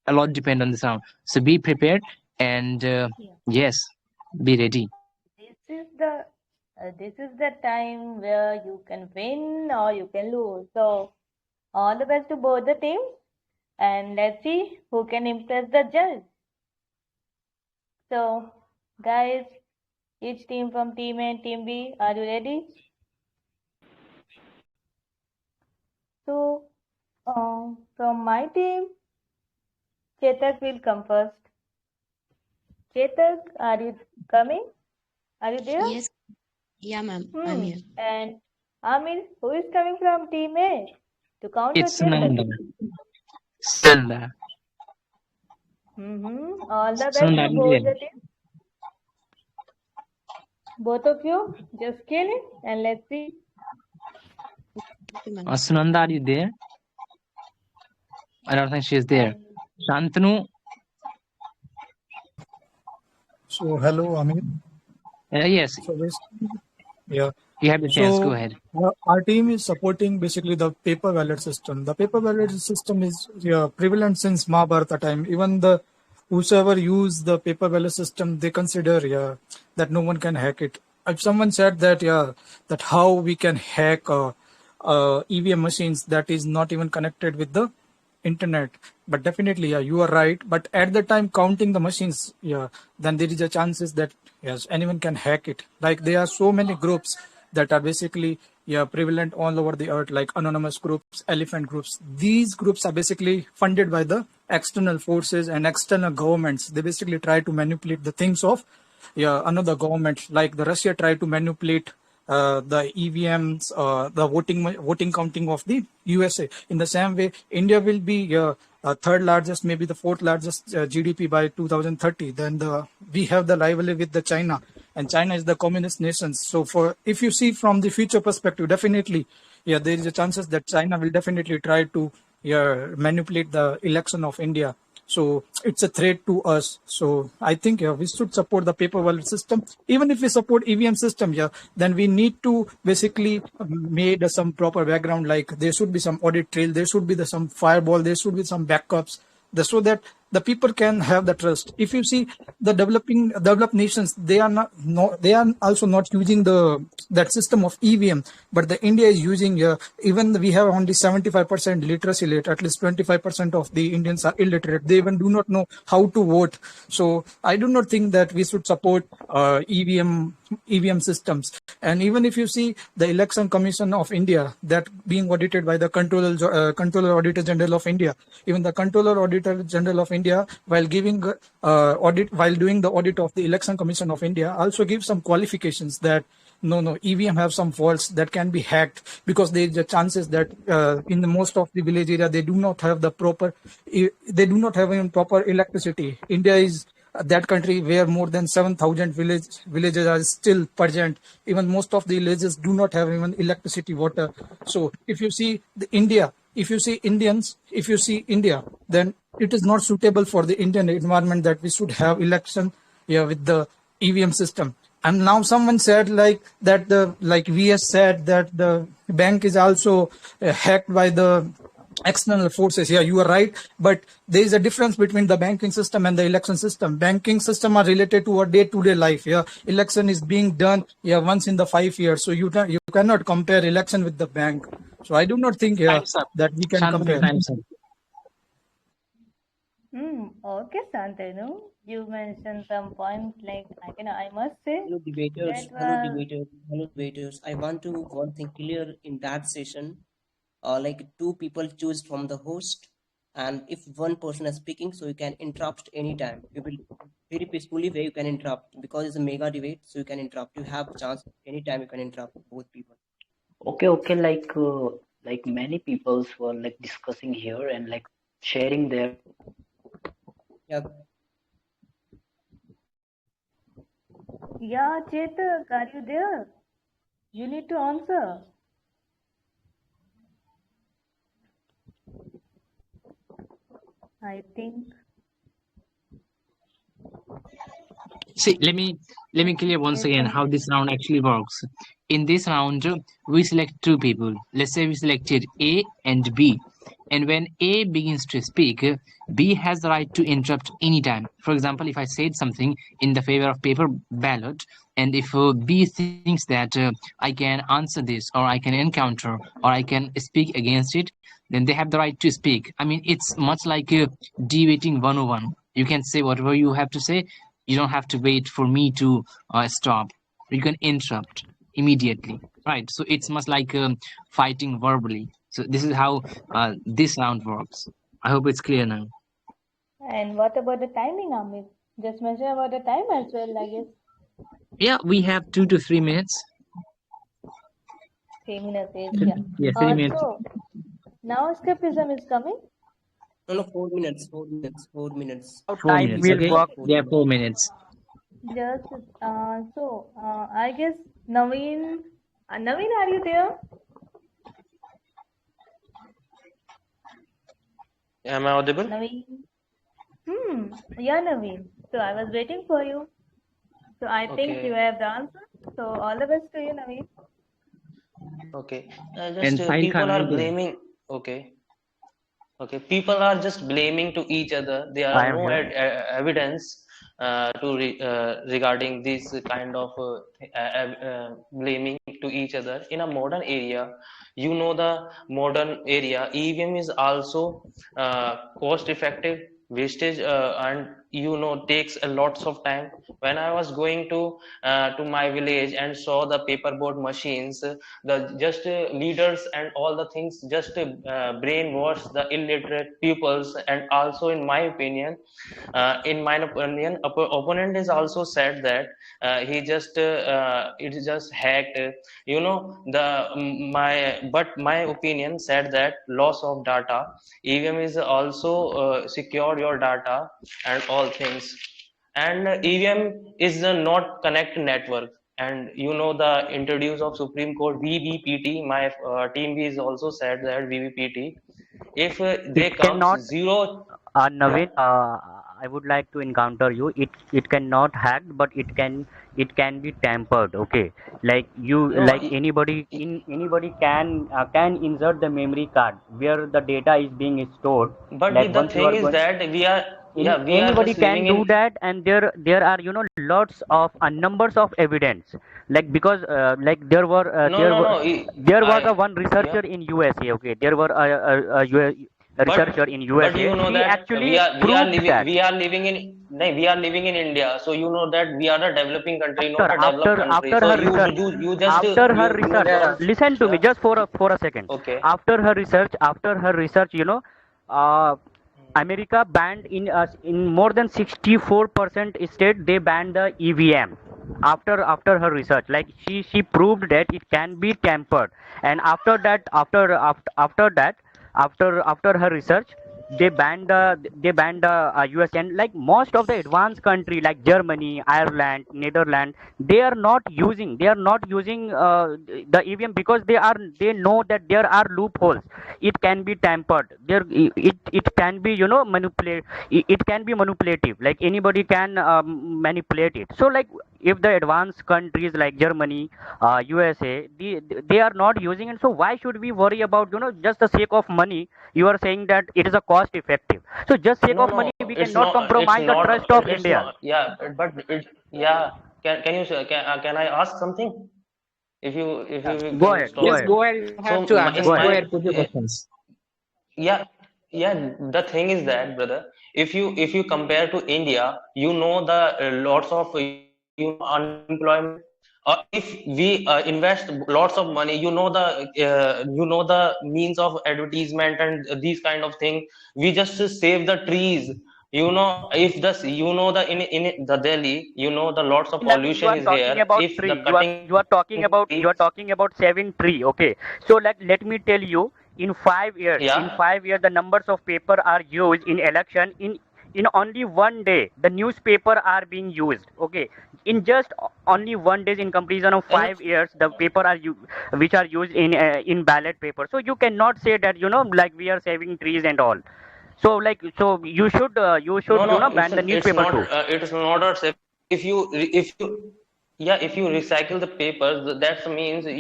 A lot depend on this round. So be prepared and Yeah. yes, be ready. This is the time where you can win or you can lose. So, all the best to both the teams, and let's see who can impress the judge. So, guys, each team from Team A and Team B, are you ready? So, from my team, Chetak will come first. Chetak, are you coming? Are you there? Yes. Yeah, ma'am. I'm here. And Amir, who is coming from Team A to counter It's Chetak? Sunanda. All the best Sunanda, to both the teams. Both of you, just kill it and let's see. Sunanda, are you there? I don't think she is there. Shantanu? So hello, Amir. Yes. So basically, yeah. You have the chance. Go So ahead. our team is supporting basically the paper ballot system. The paper ballot system is prevalent since Mahabharata time. Even the whosoever use the paper ballot system, they consider that no one can hack it. If someone said that that how we can hack EVM machines that is not even connected with the internet, but definitely you are right, but at the time counting the machines, then there is a chances that yes, anyone can hack it. Like there are so many groups that are basically prevalent all over the earth, like anonymous groups, elephant groups. These groups are basically funded by the external forces and external governments. They basically try to manipulate the things of another government, like the Russia tried to manipulate the EVMs, the voting counting of the USA. In the same way, India will be third largest, maybe the fourth largest GDP by 2030. Then we have the rivalry with the China, and China is the communist nation. So for if you see from the future perspective, definitely, there is a chances that China will definitely try to manipulate the election of India. So it's a threat to us. So I think we should support the paper ballot system. Even if we support EVM system, then we need to basically made some proper background. Like there should be some audit trail, there should be some firewall, there should be some backups, so that the people can have the trust. If you see the developed nations, they are they are also not using that system of EVM, but the India is using. Even we have only 75% literacy rate. At least 25% of the Indians are illiterate. They even do not know how to vote. So I do not think that we should support EVM systems. And even if you see the Election Commission of India that being audited by the Controller Auditor General of India, even the Controller Auditor General of India, while giving while doing the audit of the Election Commission of India, also gives some qualifications that no, EVM have some faults that can be hacked, because there is a chances that in the most of the village area they do not have the proper, they do not have even proper electricity. India is that country where more than 7,000 villages are still present. Even most of the villages do not have even electricity, water. So if you see if you see India, then it is not suitable for the Indian environment that we should have election with the EVM system. And now someone said like that VS said that the bank is also hacked by the external forces. Yeah, you are right, but there is a difference between the banking system and the election system. Banking system are related to our day-to-day life. Election is being done once in the 5 years, so you cannot compare election with the bank. So I do not think Time's up. that we can Shantanu, compare. time's up. Okay, Santanu, you mentioned some points like I must say Hello debaters, that hello was debaters, hello debaters. I want to one thing clear in that session. Like two people choose from the host, and if one person is speaking, so you can interrupt anytime. You will very peacefully way you can interrupt, because it's a mega debate, so you can interrupt. You have chance anytime you can interrupt both people. Okay, like many peoples were like discussing here and like sharing their Yeah. yeah, Chetak, are you there? You need to answer. I think. See, let me clear once Yes, again how this round actually works. In this round, we select two people. Let's say we selected A and B. And when A begins to speak, B has the right to interrupt anytime. For example, if I said something in the favor of paper ballot, and if B thinks that I can answer this, or I can encounter, or I can speak against it, then they have the right to speak. I mean, it's much like debating 101. You can say whatever you have to say. You don't have to wait for me to stop. You can interrupt immediately, right? So it's much like fighting verbally. So this is how this round works. I hope it's clear now. And what about the timing, Amit? Just mention about the time as well, I guess. Yeah, we have 2 to 3 minutes. 3 minutes is, yeah. Yeah, 3 minutes. So, now skepticism is coming. No, 4 minutes, 4 minutes, 4 minutes. 4 minutes, okay? Yeah, 4 minutes. Just, I guess Naveen, Naveen, are you there? Am I audible? Naveen? Yeah, Naveen. So I was waiting for you. So I think Okay. you have the answer. So all the best to you, Naveen. Okay. And Just Sahil people Khan, are are you there? blaming. Okay. Okay. People are just blaming to each other. There I are am no here. evidence regarding this kind of blaming to each other in a modern area. You know, the modern area EVM is also cost effective, wastage, and takes a lots of time. When I was going to my village and saw the paperboard machines, the just leaders and all the things just brainwash the illiterate pupils. And also in my opinion, opponent is also said that he just it is just hacked, the my opinion said that loss of data. EVM is also secure your data and all things. And EVM is the not connect network. And the introduce of Supreme Court VVPT, my team is also said that VVPT. if they It comes cannot, zero. Naveen, I would like to encounter you. It cannot hacked, but it can be tampered. Okay, like No, like anybody can insert the memory card where the data is being stored. but Like the once you thing are is going, that we are, yeah, we are anybody just can living do in. that, and there are lots of numbers of evidence. Like because No, no, no. there was a I, one yeah. researcher in USA. Okay, there were a But researcher in but USA. you know She that actually proved that we are living in, no, we are living in India, so you know that we are a developing country, after not a after developed country. after So her research, you just after her you research, just, listen to me yeah, just for a second. okay. After her research, uh, America banned in more than 64% state, they banned the EVM. After her research, like she proved that it can be tampered. And after her research, they banned the US. And like most of the advanced country like Germany, Ireland, Netherlands, they are not using the EVM because they know that there are loopholes. It can be tampered. It can be manipulate. It can be manipulative. Like anybody can manipulate it. So like if the advanced countries like Germany, USA, they are not using it. So why should we worry about just the sake of money? You are saying that it is a cost effective. So just sake No, of no, money, we cannot it's compromise the not, trust of it's Indians. not, yeah, but it, yeah. Can you say, can I ask something? If Yeah, you go can ahead. Go stop Yes, me. ahead. go ahead. You don't So have to. in Just Go go ahead. my, ahead. Put your questions. yeah, yeah, the thing is that, brother, if you compare to India, you know the lots of unemployment. If we invest lots of money, the means of advertisement and these kind of thing. We just save the trees. If this, the in the Delhi, the lots of Naveen, you pollution are is talking here. about If the tree. You are cutting you are talking about you tree, are talking about saving tree. Okay. So let me tell you, yeah. 5 years, the numbers of paper are used in election in only one day. The newspaper are being used. Okay. In just only one day, in comparison of And 5 years, the paper which are used in ballot paper. So you cannot say that like we are saving trees and all. So so you should no, no, ban the newspaper too. it is not a safe. If you yeah, if you recycle the papers, that means if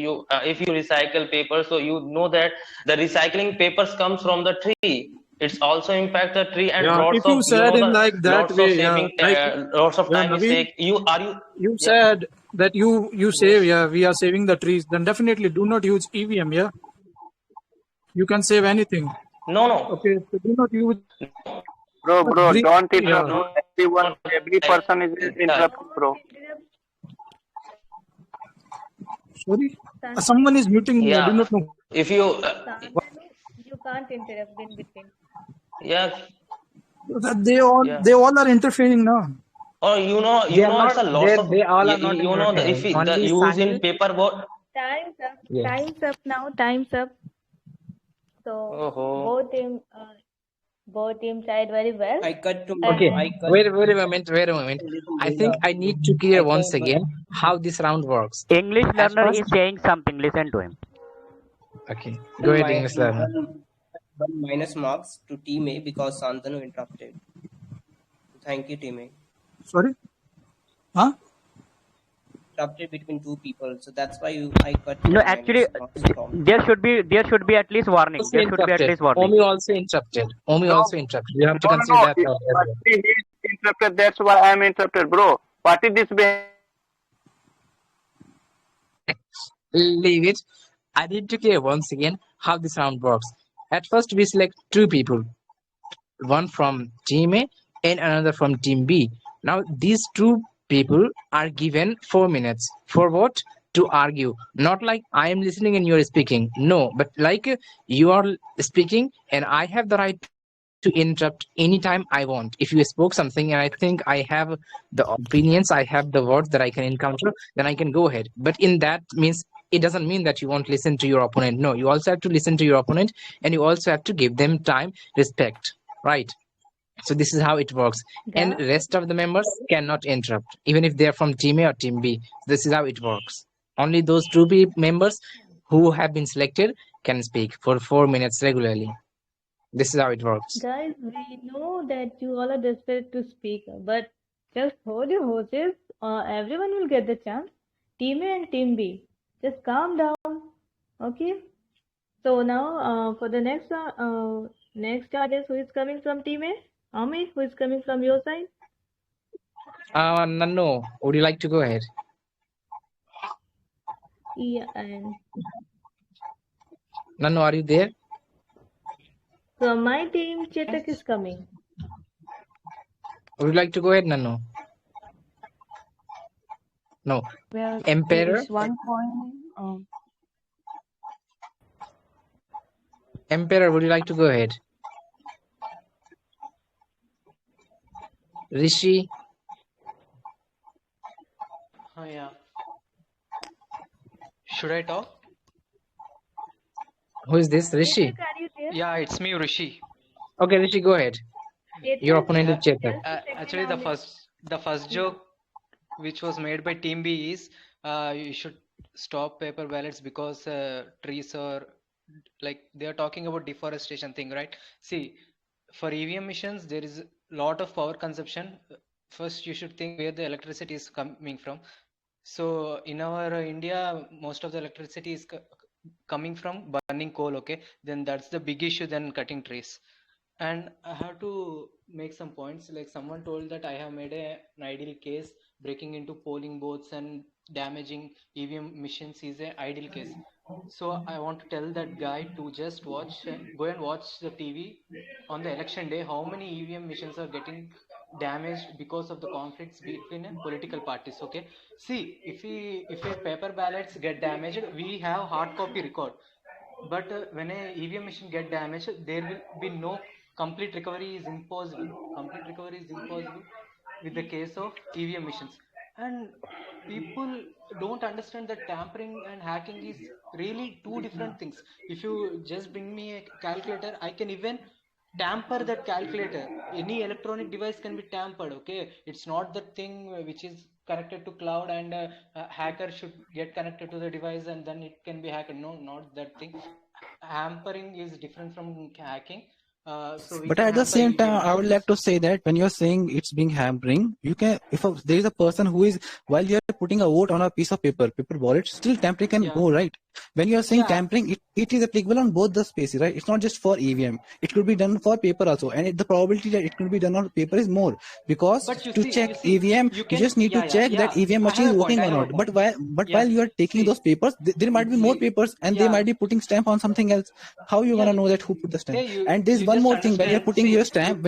you recycle paper, so you know that the recycling papers comes from the tree. It's also impact the tree, and Yeah, if lots you of said in the like that lots of way, yeah, saving, like lots of yeah, time is Naveen, take. You are you you Yeah, said that you save, yes. yeah, we are saving the trees. Then definitely do not use EVM. Yeah, you can save anything. No, no, Okay, so do not use Bro, breathe. don't Yeah, interrupt. no, Everyone, not every like person is that. interrupting, bro. sorry, Santanu, someone is muting me. I do Yeah, not know. if you Santanu, you can't interrupt in between. yeah, That yeah. they all are interfering now. Or They are it's not. a lots of, They all are not if interfering. the Only use in Sahil. paper board. Time's up. Yes. Time's up now. Time's up. So Oh, both team tried very well. I cut to Okay. And I cut. Wait a moment. Wait a moment. Listen, I Bella. think I need to clear I once cut again how this round works. English At learner first, is saying something. Listen to him. okay. Go one, ahead, mi- English learner. one minus marks to team A because Santanu interrupted. Thank you, team A. Sorry, huh? Interrupted between two people, so that's why I cut one Actually, minus marks from. there should be at least warning. Also There should be at interrupted. least warning. Omi also interrupted. Omi No, also interrupted. You have to consider no. that as well. Firstly, he's interrupted. That's why I'm interrupted, bro. What is this? Leave it. I need to clear once again how this round works. At first, we select two people, one from team A and another from team B. Now, these two people are given 4 minutes for what? To argue. Not like I am listening and you are speaking. No, but like you are speaking and I have the right to interrupt anytime I want. If you spoke something and I think I have the opinions, I have the words that I can encounter, then I can go ahead. But in that means it doesn't mean that you won't listen to your opponent. No, you also have to listen to your opponent and you also have to give them time, respect. Right. So this is how it works. And yeah, rest of the members cannot interrupt, even if they're from team A or team B. This is how it works. Only those two members who have been selected can speak for 4 minutes regularly. This is how it works. Guys, we know that you all are desperate to speak, but just hold your horses. Everyone will get the chance. Team A and Team B, just calm down, okay? So now, for the next audience, who is coming from Team A? Ami, who is coming from your side? Nanno, would you like to go ahead? Yeah, and Nanno, are you there? from my team, Chetak is coming. Would you like to go ahead, Nanno? No. Well, Emperor? there is one point. Emperor, would you like to go ahead? Rishi? Yeah. Should I talk? Who is this? Rishi? Chetak, are you there? Yeah, it's me, Rishi. Okay, Rishi, go ahead. Your Chetak, opponent is Chetak. Actually, the first joke which was made by Team B is you should stop paper ballots because trees are like they are talking about deforestation thing, right? See, for EVM machines there is a lot of power consumption. First, you should think where the electricity is coming from. So in our India, most of the electricity is coming from burning coal. Okay, then that's the big issue than cutting trees. And I have to make some points. Like someone told that I have made an ideal case breaking into polling booths and damaging EVM machines is an ideal case. So I want to tell that guy to just go and watch the TV on the election day. How many EVM machines are getting damaged because of the conflicts between political parties? Okay, see, if a paper ballots get damaged, we have hard copy record. But when a EVM machine get damaged, there will be no complete recovery is impossible. Complete recovery is impossible with the case of EVM machines. And people don't understand that tampering and hacking is really two different things. If you just bring me a calculator, I can even tamper that calculator. Any electronic device can be tampered. Okay, it's not the thing which is connected to cloud and a hacker should get connected to the device and then it can be hacked. No, not that thing. Hampering is different from hacking. So we But can at the hamper same time, EVM I would machines. like to say that when you're saying it's being hampering, you can, there is a person who is, while you're putting a vote on a piece of paper ballot, still tampering can go, right? When you're saying tampering, it is applicable on both the spaces, right? It's not just for EVM. It could be done for paper also. And the probability that it could be done on paper is more. Because to check EVM, you just need to check that EVM machine is working or not. But while you are taking those papers, there might be more papers and they might be putting stamp on something else. How are you gonna know that who put the stamp? And there's one more thing, when you're putting your stamp,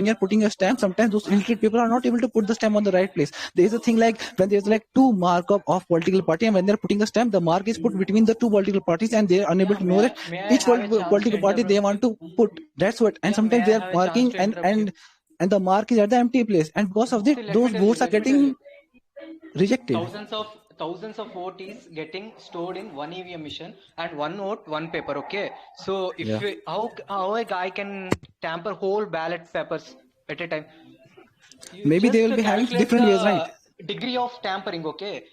sometimes those illiterate people are not able to put the stamp on the right place. There is a thing like when there's like two markup of political party, and when they're putting the stamp, the mark is put between the two political parties, and they're unable to know that which political party they want to put. That's what. And sometimes they are marking and the mark is at the empty place, and because of this, those votes are getting rejected. Thousands of vote is getting stored in one EVM machine and one vote, one paper. Okay, so if how a guy can tamper whole ballot papers at a time? Maybe they will be having different ways, right? Degree of tampering. Okay,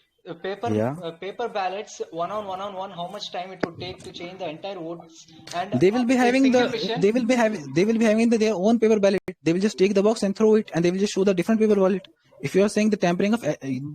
paper ballots one on one. How much time it would take to change the entire votes? And they will be having their own paper ballot. They will just take the box and throw it, and they will just show the different paper ballot. If you are saying the tampering of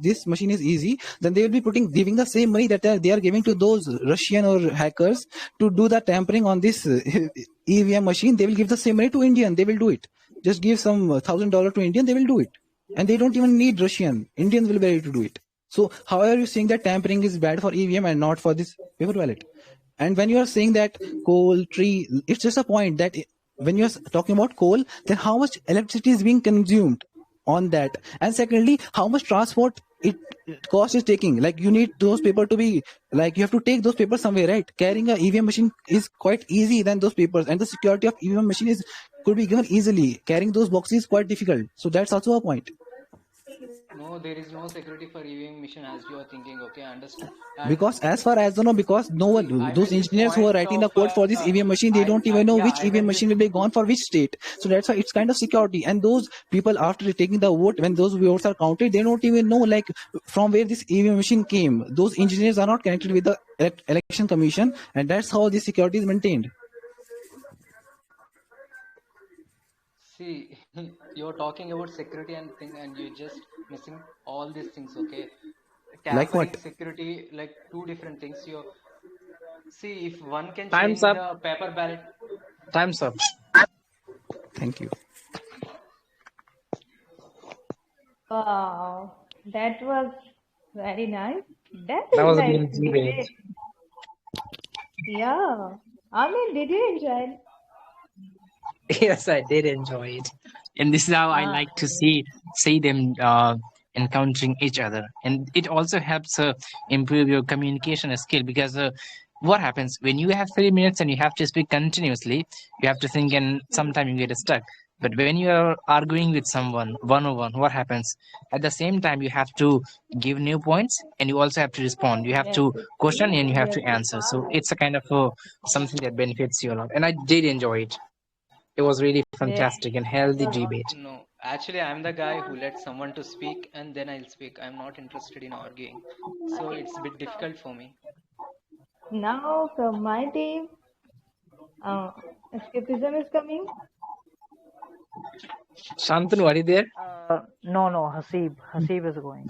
this machine is easy, then they will be giving the same money that they are giving to those Russian or hackers to do the tampering on this EVM machine. They will give the same money to Indian. They will do it. Just give some $1,000 to Indian. They will do it, and they don't even need Russian. Indians will be ready to do it. So how are you saying that tampering is bad for EVM and not for this paper ballot? And when you are saying that coal, tree, it's just a point that when you're talking about coal, then how much electricity is being consumed on that? And secondly, how much transport cost is taking? Like you need those papers to be, like you have to take those papers somewhere, right? Carrying a EVM machine is quite easy than those papers, and the security of EVM machine could be given easily. Carrying those boxes is quite difficult. So that's also a point. No, there is no security for EVM machine as you are thinking. Okay, I understand. Because as far as I know, because no one, those engineers who are writing the code for this EVM machine, they don't even know which EVM machine will be gone for which state. So that's why it's kind of security. And those people, after taking the vote, when those votes are counted, they don't even know like from where this EVM machine came. Those engineers are not connected with the election commission, and that's how the security is maintained. See, you're talking about security and thing, and you're just missing all these things. Okay, Like what? tampering, security, like two different things. You see, if one can Time's change up. the paper ballot. Time's up. Thank you. Wow, that was very nice. That That is was a like real debate. debate. Yeah. I mean, did you enjoy it? Yes, I did enjoy it, and this is how I Ah, like to see them encountering each other, and it also helps improve your communication skill because what happens when you have 3 minutes and you have to speak continuously, you have to think, and sometimes you get stuck. But when you are arguing with someone one-on-one, what happens? At the same time, you have to give new points, and you also have to respond. You have yes, to it's question, true. and you have Yes, to it's answer. So hard. it's a kind of something that benefits you a lot, and I did enjoy it. It was really Yes, fantastic and it healthy was debate. No, actually, I'm the guy who lets someone to speak and then I'll speak. I'm not interested in arguing, so it's a bit difficult for me. now from my team, uh, escapism is coming. Shantanu, are you there? No, Hasib is going.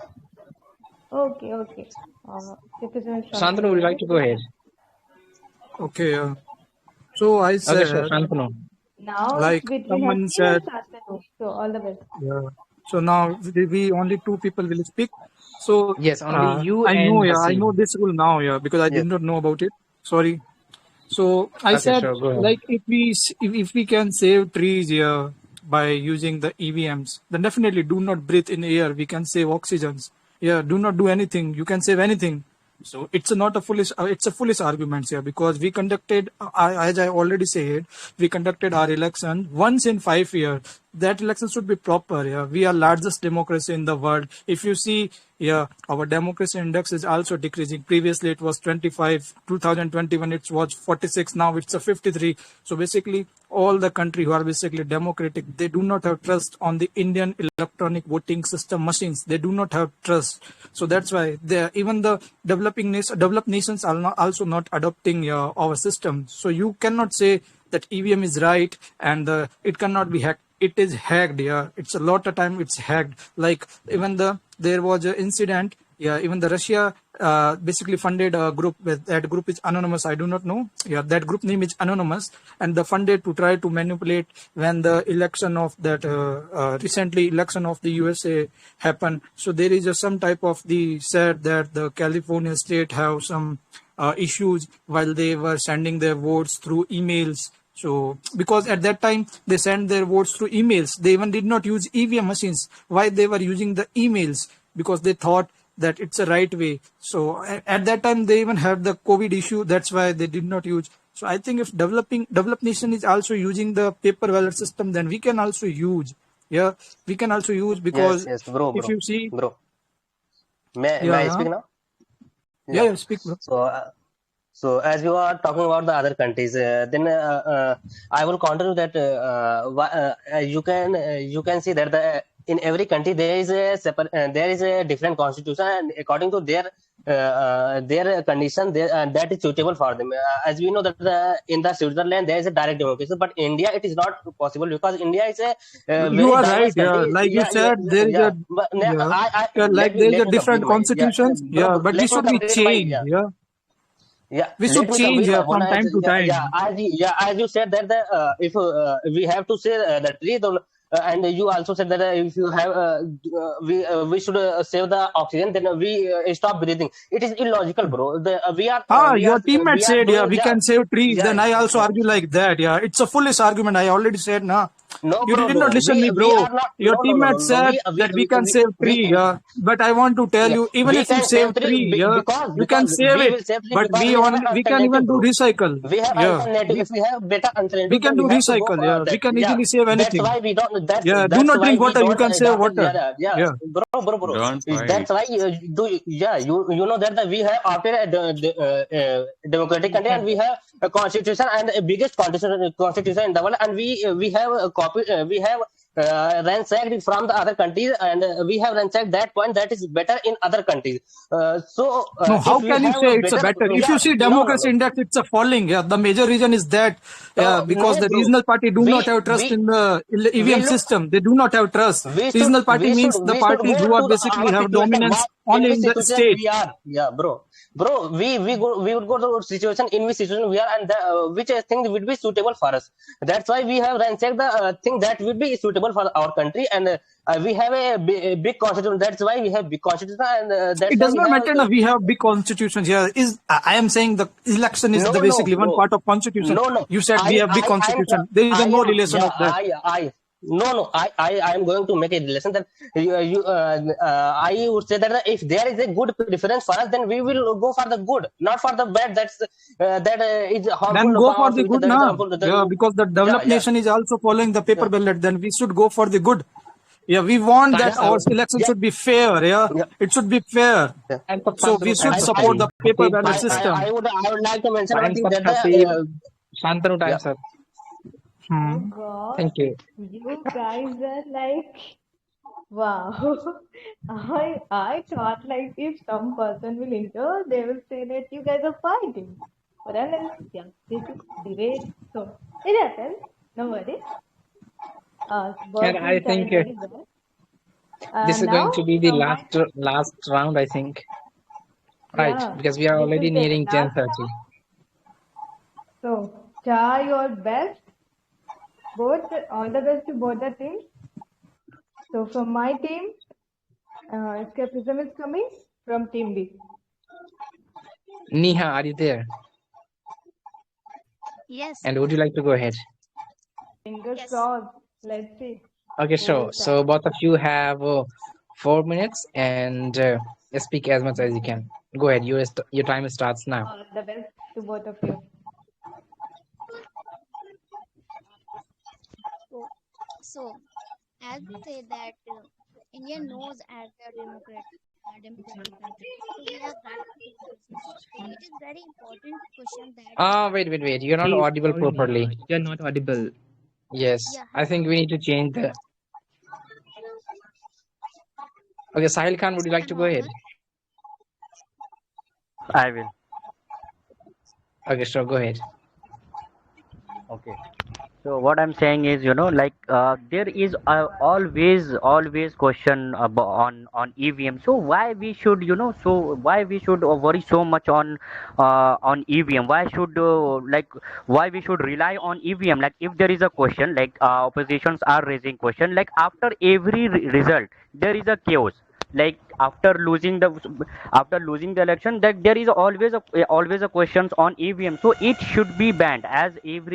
Okay, okay. Escapism is from Shantanu, would you like Hasib. to go ahead? Okay. So I Okay, sure, said, Shantanu. Now it's like between someone Hasib and said, Shastanu. So all the best. yeah. So now we only two people will speak. So Yes, only you I know, and yeah, I Hasib. know this rule now, yeah, because I Yes. did not know about it. Sorry. So I Okay, said, sure, go ahead. like, if we can save trees here by using the EVMs, then definitely do not breathe in air. We can save oxygens. Yeah, do not do anything. You can save anything. So it's not a foolish. It's a foolish argument here because we conducted, as I already said, we conducted our election once in 5 years. That election should be proper. Yeah, we are largest democracy in the world. If you see, yeah, our democracy index is also decreasing. Previously, it was 25. 2021, it was 46. Now it's a 53. So basically, all the country who are basically democratic, they do not have trust on the Indian electronic voting system machines. They do not have trust. So that's why even the developed nations are not, also not adopting our system. So you cannot say that EVM is right and it cannot be hacked. It is hacked. Yeah, it's a lot of time it's hacked. Like even there was an incident. Yeah, even the Russia basically funded a group. That group is anonymous. I do not know. Yeah, that group name is anonymous, and the funded to try to manipulate when the election of that recently election of the USA happened. So there is some type of the said that the California state have some issues while they were sending their votes through emails. So, because at that time they sent their votes through emails, they even did not use EVM machines. Why they were using the emails? Because they thought that it's a right way. So, at that time they even had the COVID issue. That's why they did not use. So, I think if developed nation is also using the paper ballot system, then we can also use. Yeah, we can also use because Yes, bro, if you see, May I yeah, speak now? yeah, speak, bro. So as you are talking about the other countries, then I will counter that you can see that in every country there is there is a different constitution, and according to their condition, that is suitable for them. As we know that in the Switzerland there is a direct democracy, but India it is not possible because India is a You very are diverse right. Yeah, country. like you said, there is a But yeah, yeah, like let me there is a complete different my constitutions. Yeah, but we let me should be complete my changed. Yeah, we let should me change. complete my Yeah, point. from time to time. As you said that if we have to say the tree, and you also said that if you have we should save the oxygen, then we stop breathing. It is illogical, bro. Your teammate We are said, yeah, doing we can save trees. yeah Then I also argue like that. Yeah, it's a foolish argument. I already said, nah. no, You bro, did not listen me, we bro. are not Your teammate no said that we can save tree. Yeah, but I want to tell yeah, you, even we if you can save save three tree, yeah, you can because save we it. will save three But because we have an we can alternative, even do bro. recycle. We have Yeah, alternative. If we have better we alternative, then can we do have to go recycle. Yeah, we that. can Yeah, easily save that's anything. why we don't. Yeah, do That's not why drink we water. You don't can save adopt it. water. Yeah. Bro. Don't That's fight. why you know that we have after a democratic country and we have a constitution and a biggest constitution in the world, and we have a copy. We have ransacked from the other countries, and we have ransacked that point that is better in other countries. No, how If we can you have say a it's a better, better? If yeah, you see no, no, democracy no. index, it's a falling. Yeah, the major reason is that because No, the bro. regional party do not have trust We in the we EVM look. system. They do not have trust. Regional party means the We should parties go who are to basically our have situation. dominance What in only which in the situation state. we are? Yeah, bro. We would go to situation in which situation we are, and which I think would be suitable for us. That's why we have ransacked the thing that would be suitable for our country, and we have a big constitution. That's why we have big constitution, and that's It why does we not have. matter. Now we have big constitutions here. I am saying the election is the No, basically one bro. part of constitution. No. You said we have big constitution. There is I no am, relation yeah, of that. no, I am going to make a relation that I would say that if there is a good preference for us, then we will go for the good, not for the bad. That is Then harmful to go for our the future. good That is now. harmful to Yeah, the, because the yeah, developed nation is also following the paper yeah. ballot. Then we should go for the good. Yeah, we want that our election should be fair. Yeah, it should be fair. So we should support the paper ballot system. I would like to mention one Time's thing up, that Hasib. Shantanu, yeah. time's up. Oh God, Thank you. you guys are like, wow. I thought like if some person will enter, they will say that you guys are fighting. But else, yeah, this is debate. So it happens. No worries. And Both I will try think very well. this is Now going to be the from my last round, I think. Right, yeah, because we are this already will be the nearing last 10:30. round. So try your best. Both all the best to both the teams. So from my team, escapism is coming from team B. Neha, are you there? Yes. And would you like to go ahead? Fingers crossed. Let's see. Okay, Who sure. will So start? both of you have 4 minutes and speak as much as you can. Go ahead. Your time starts now. All the best to both of you. So, as we say that India knows as a democratic country. So we have right to democracy. So it is very important question that. Wait. You're not Hey, audible sorry, properly. Neha, you're not audible. Yes, Yeah, I think hello. we need to change the. Okay, Sahil Khan, would you like to I'm go ahead? audible. I will. Okay, sure. Go ahead. Okay. So what I'm saying is, like there is always question about on EVM. So why we should, why we should worry so much on EVM? Why we should rely on EVM? Like if there is a question, like oppositions are raising question, like after every result there is a chaos. Like after losing the election, that there is always a questions on EVM. So it should be banned as Okay,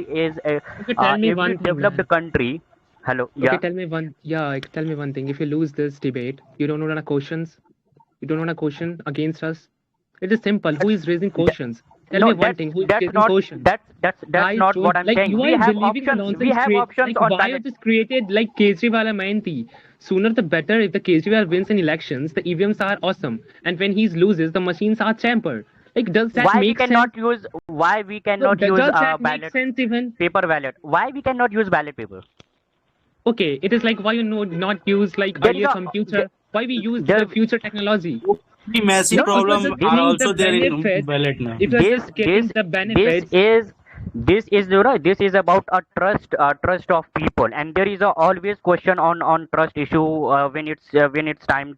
tell me every one thing, developed man. country. Hello, Okay, yeah. tell me one thing. If you lose this debate, you don't want to questions. You don't want a question against us. It is simple. Who is raising questions? Tell No, me one thing. Who is that's raising not questions? that's Guys, not what don't I'm like saying. you We are have believing the options. We nonsense have create options like on why you ballot. just created like Kejriwal and Mayanti. Sooner the better. If the Kejriwal wins in elections, the EVMs are awesome, and when he loses, the machines are tampered. Like, does that Why we make sense? cannot use why we No, cannot use does that make ballot sense even? paper ballot? Why we cannot use ballot paper? Okay, it is like why you know not use like There is earlier a computer. Why we use there the future technology? The massive no If you're problem just are getting the also there in benefits, ballot now. if you're this just this getting the this benefits, is this is this is about a trust of people, and there is a always question on trust issue when it's time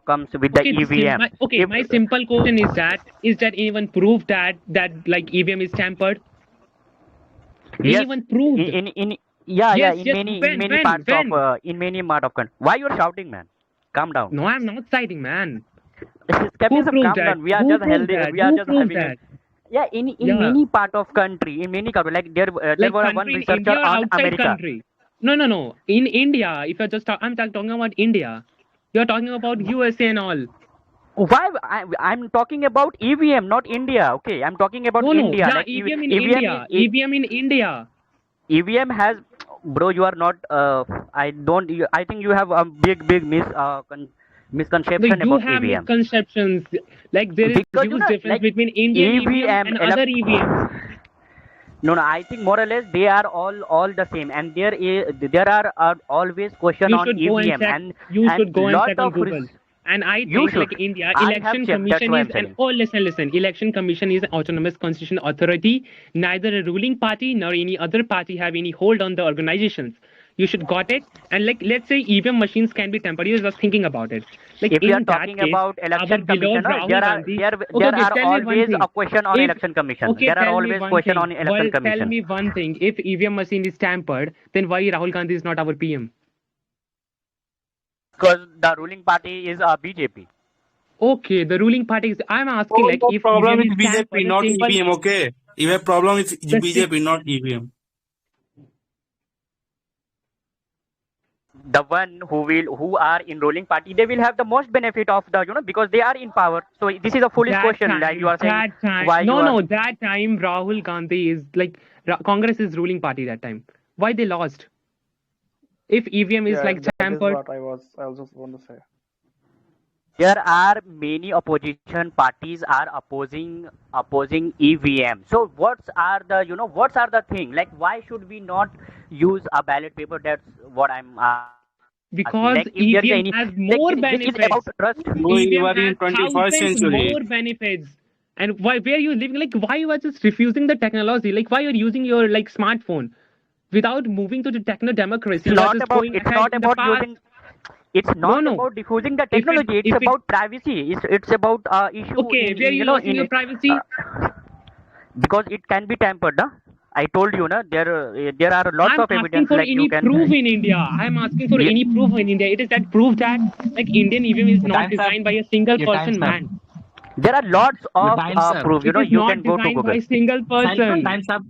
comes with the okay, EVM. If my simple question is that anyone proved that like EVM is tampered? yes, Anyone proved? in yeah, Yes, yes. in many parts of When? country. Why you're shouting, man? Calm down. No, I'm not citing, man. Who Skepticism, proved calm that? down. We are Who just proved healthy. that? We are Who just proved having a that? yeah. In Yeah, many part of country, like there like was one country in researcher India or on outside America. country? No. In India, if you're just I'm talking about India. You're talking about USA and all. Why I'm talking about EVM, not India. Okay, I'm talking about No. India. Yeah, Like EVM in EVM, India. EVM in India. EVM has, bro. You are not. I don't. I think you have a big No, misconception you about have EVM misconceptions. Like there is because huge difference like between Indian EVM EVM and other EVMs. No, no, I think more or less they are all the same, and there are always question You on should go and EVM, check. You and should go and lot check on of Google. And I you think, like should. India, I have election checked. That's commission why is I'm an telling. oh listen. Election commission is an autonomous constitutional authority. Neither a ruling party nor any other party have any hold on the organizations. You should got it. And like let's say EVM machines can be tampered. You just thinking about it. Like If we are in that talking case, about our election beloved commissioner, Rahul Gandhi. there Okay, are tell me one always thing. a question on If election commission. okay, There are tell me always one question thing. on election Well, tell commission. me one thing. If EVM machine is tampered, then why Rahul Gandhi is not our PM? Because the ruling party is BJP. Okay, the ruling party is. I'm asking Oh, like your if problem EVM with is BJP, tampered, the not simple, EVM, okay? You have problem with the BJP, not EVM. The one who are in ruling party, they will have the most benefit of the because they are in power. So this is a foolish question. Like you are saying, that time, why you are. no, that time Rahul Gandhi is like Congress is ruling party that time. Why they lost? If EVM is Yeah, like that is tampered, what I also want to say. There are many opposition parties are opposing EVM. So what's are the thing, like why should we not use a ballot paper? That's what I'm asking. Like if there is any, because like EVM this has is more about trust. benefits. Bro, you EVM are in has 21st thousands century. more benefits. And why where you living? Like why you are just refusing the technology? Like why you're using your like smartphone without moving to the techno democracy? You are just going It's ahead not in the about past. using. It's No, not no. about diffusing the technology. It's If it about privacy. It's about issue okay, where in you losing in your privacy? because it can be tampered. Huh? I told you, na, there are lots I'm of asking evidence for like you any can. proof in India. I'm asking for Yeah. any proof in India. It is that proof that like Indian EVM is Your not time's up. designed by a single Your time's person, up. man. There are lots Your of time's up. proof. It is You not can go to designed by Google. a single Sahil Khan, person. time's up.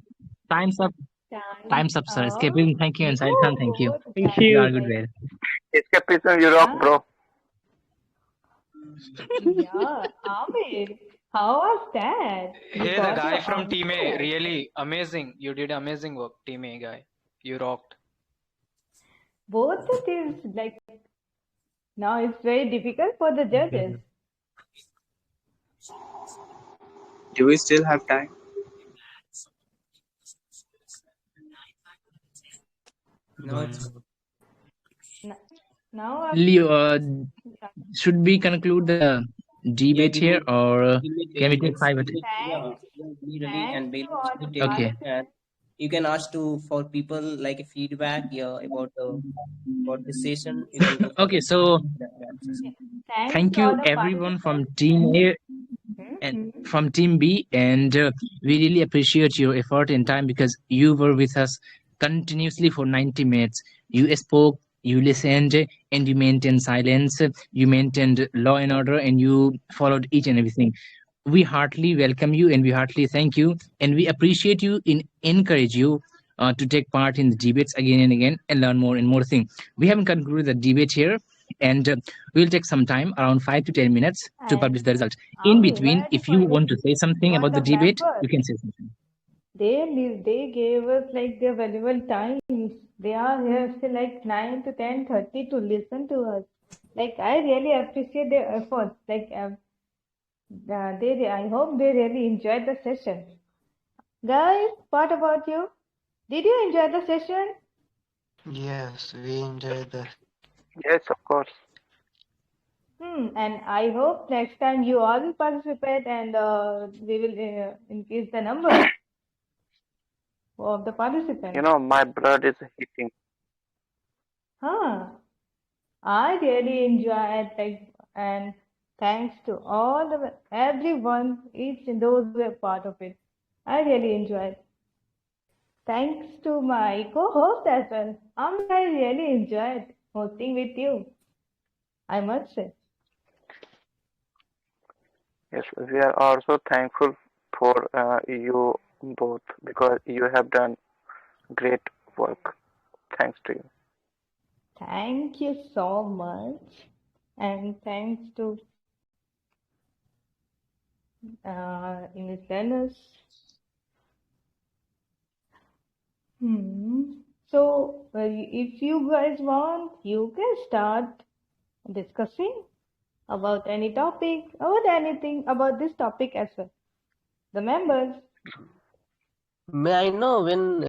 Time's up. Time Time's up, sir. up. Escaping. Thank you. And Sahil Khan, thank you. Both Thank You guys are you. good like way. Escapism, you rock, bro. yeah, Amir. How was that? You Hey, the got guy your from Team A, answer. really amazing. You did amazing work, Team A guy. You rocked. Both it is like now it's very difficult for the judges. Do we still have time? Now it's N- Now I've Leo, should we conclude the yeah. debate here, or can we take 5 Give it, yeah. thanks, Really, thanks and to Bailey all should the take it, Okay. and you can ask to for people like a feedback, yeah, about this session. You can go for Okay, so that session. thanks thank to all you the everyone from participants. Team A and Mhm. from Team B, and we really appreciate your effort and time because you were with us continuously for 90 minutes. You spoke, you listened, and you maintained silence. You maintained law and order, and you followed each and everything. We heartily welcome you, and we heartily thank you, and we appreciate you and encourage you to take part in the debates again and again and learn more and more things. We haven't concluded the debate here, and we'll take some time, around 5 to 10 minutes, to publish the And results. In Amir, between, why if for you like want to say something for about the the debate, members? you can say something. They gave us like their valuable time. They are here till like 9 to 10:30 to listen to us. Like I really appreciate their efforts. Like I hope they really enjoyed the session. Guys, what about you? Did you enjoy the session? Yes, we enjoyed that. Yes, of course. And I hope next time you all will participate and we will increase the number of the participants. My blood is heating. Huh. I really enjoyed like and thanks to all the everyone, each and those who were part of it. I really enjoyed. Thanks to my co-host as well. I really enjoyed hosting with you. I must say. Yes, we are also thankful for you both because you have done great work. Thanks to you. Thank you so much. And thanks to English learners. So, if you guys want, you can start discussing about any topic, about anything about this topic as well. The members. May I know when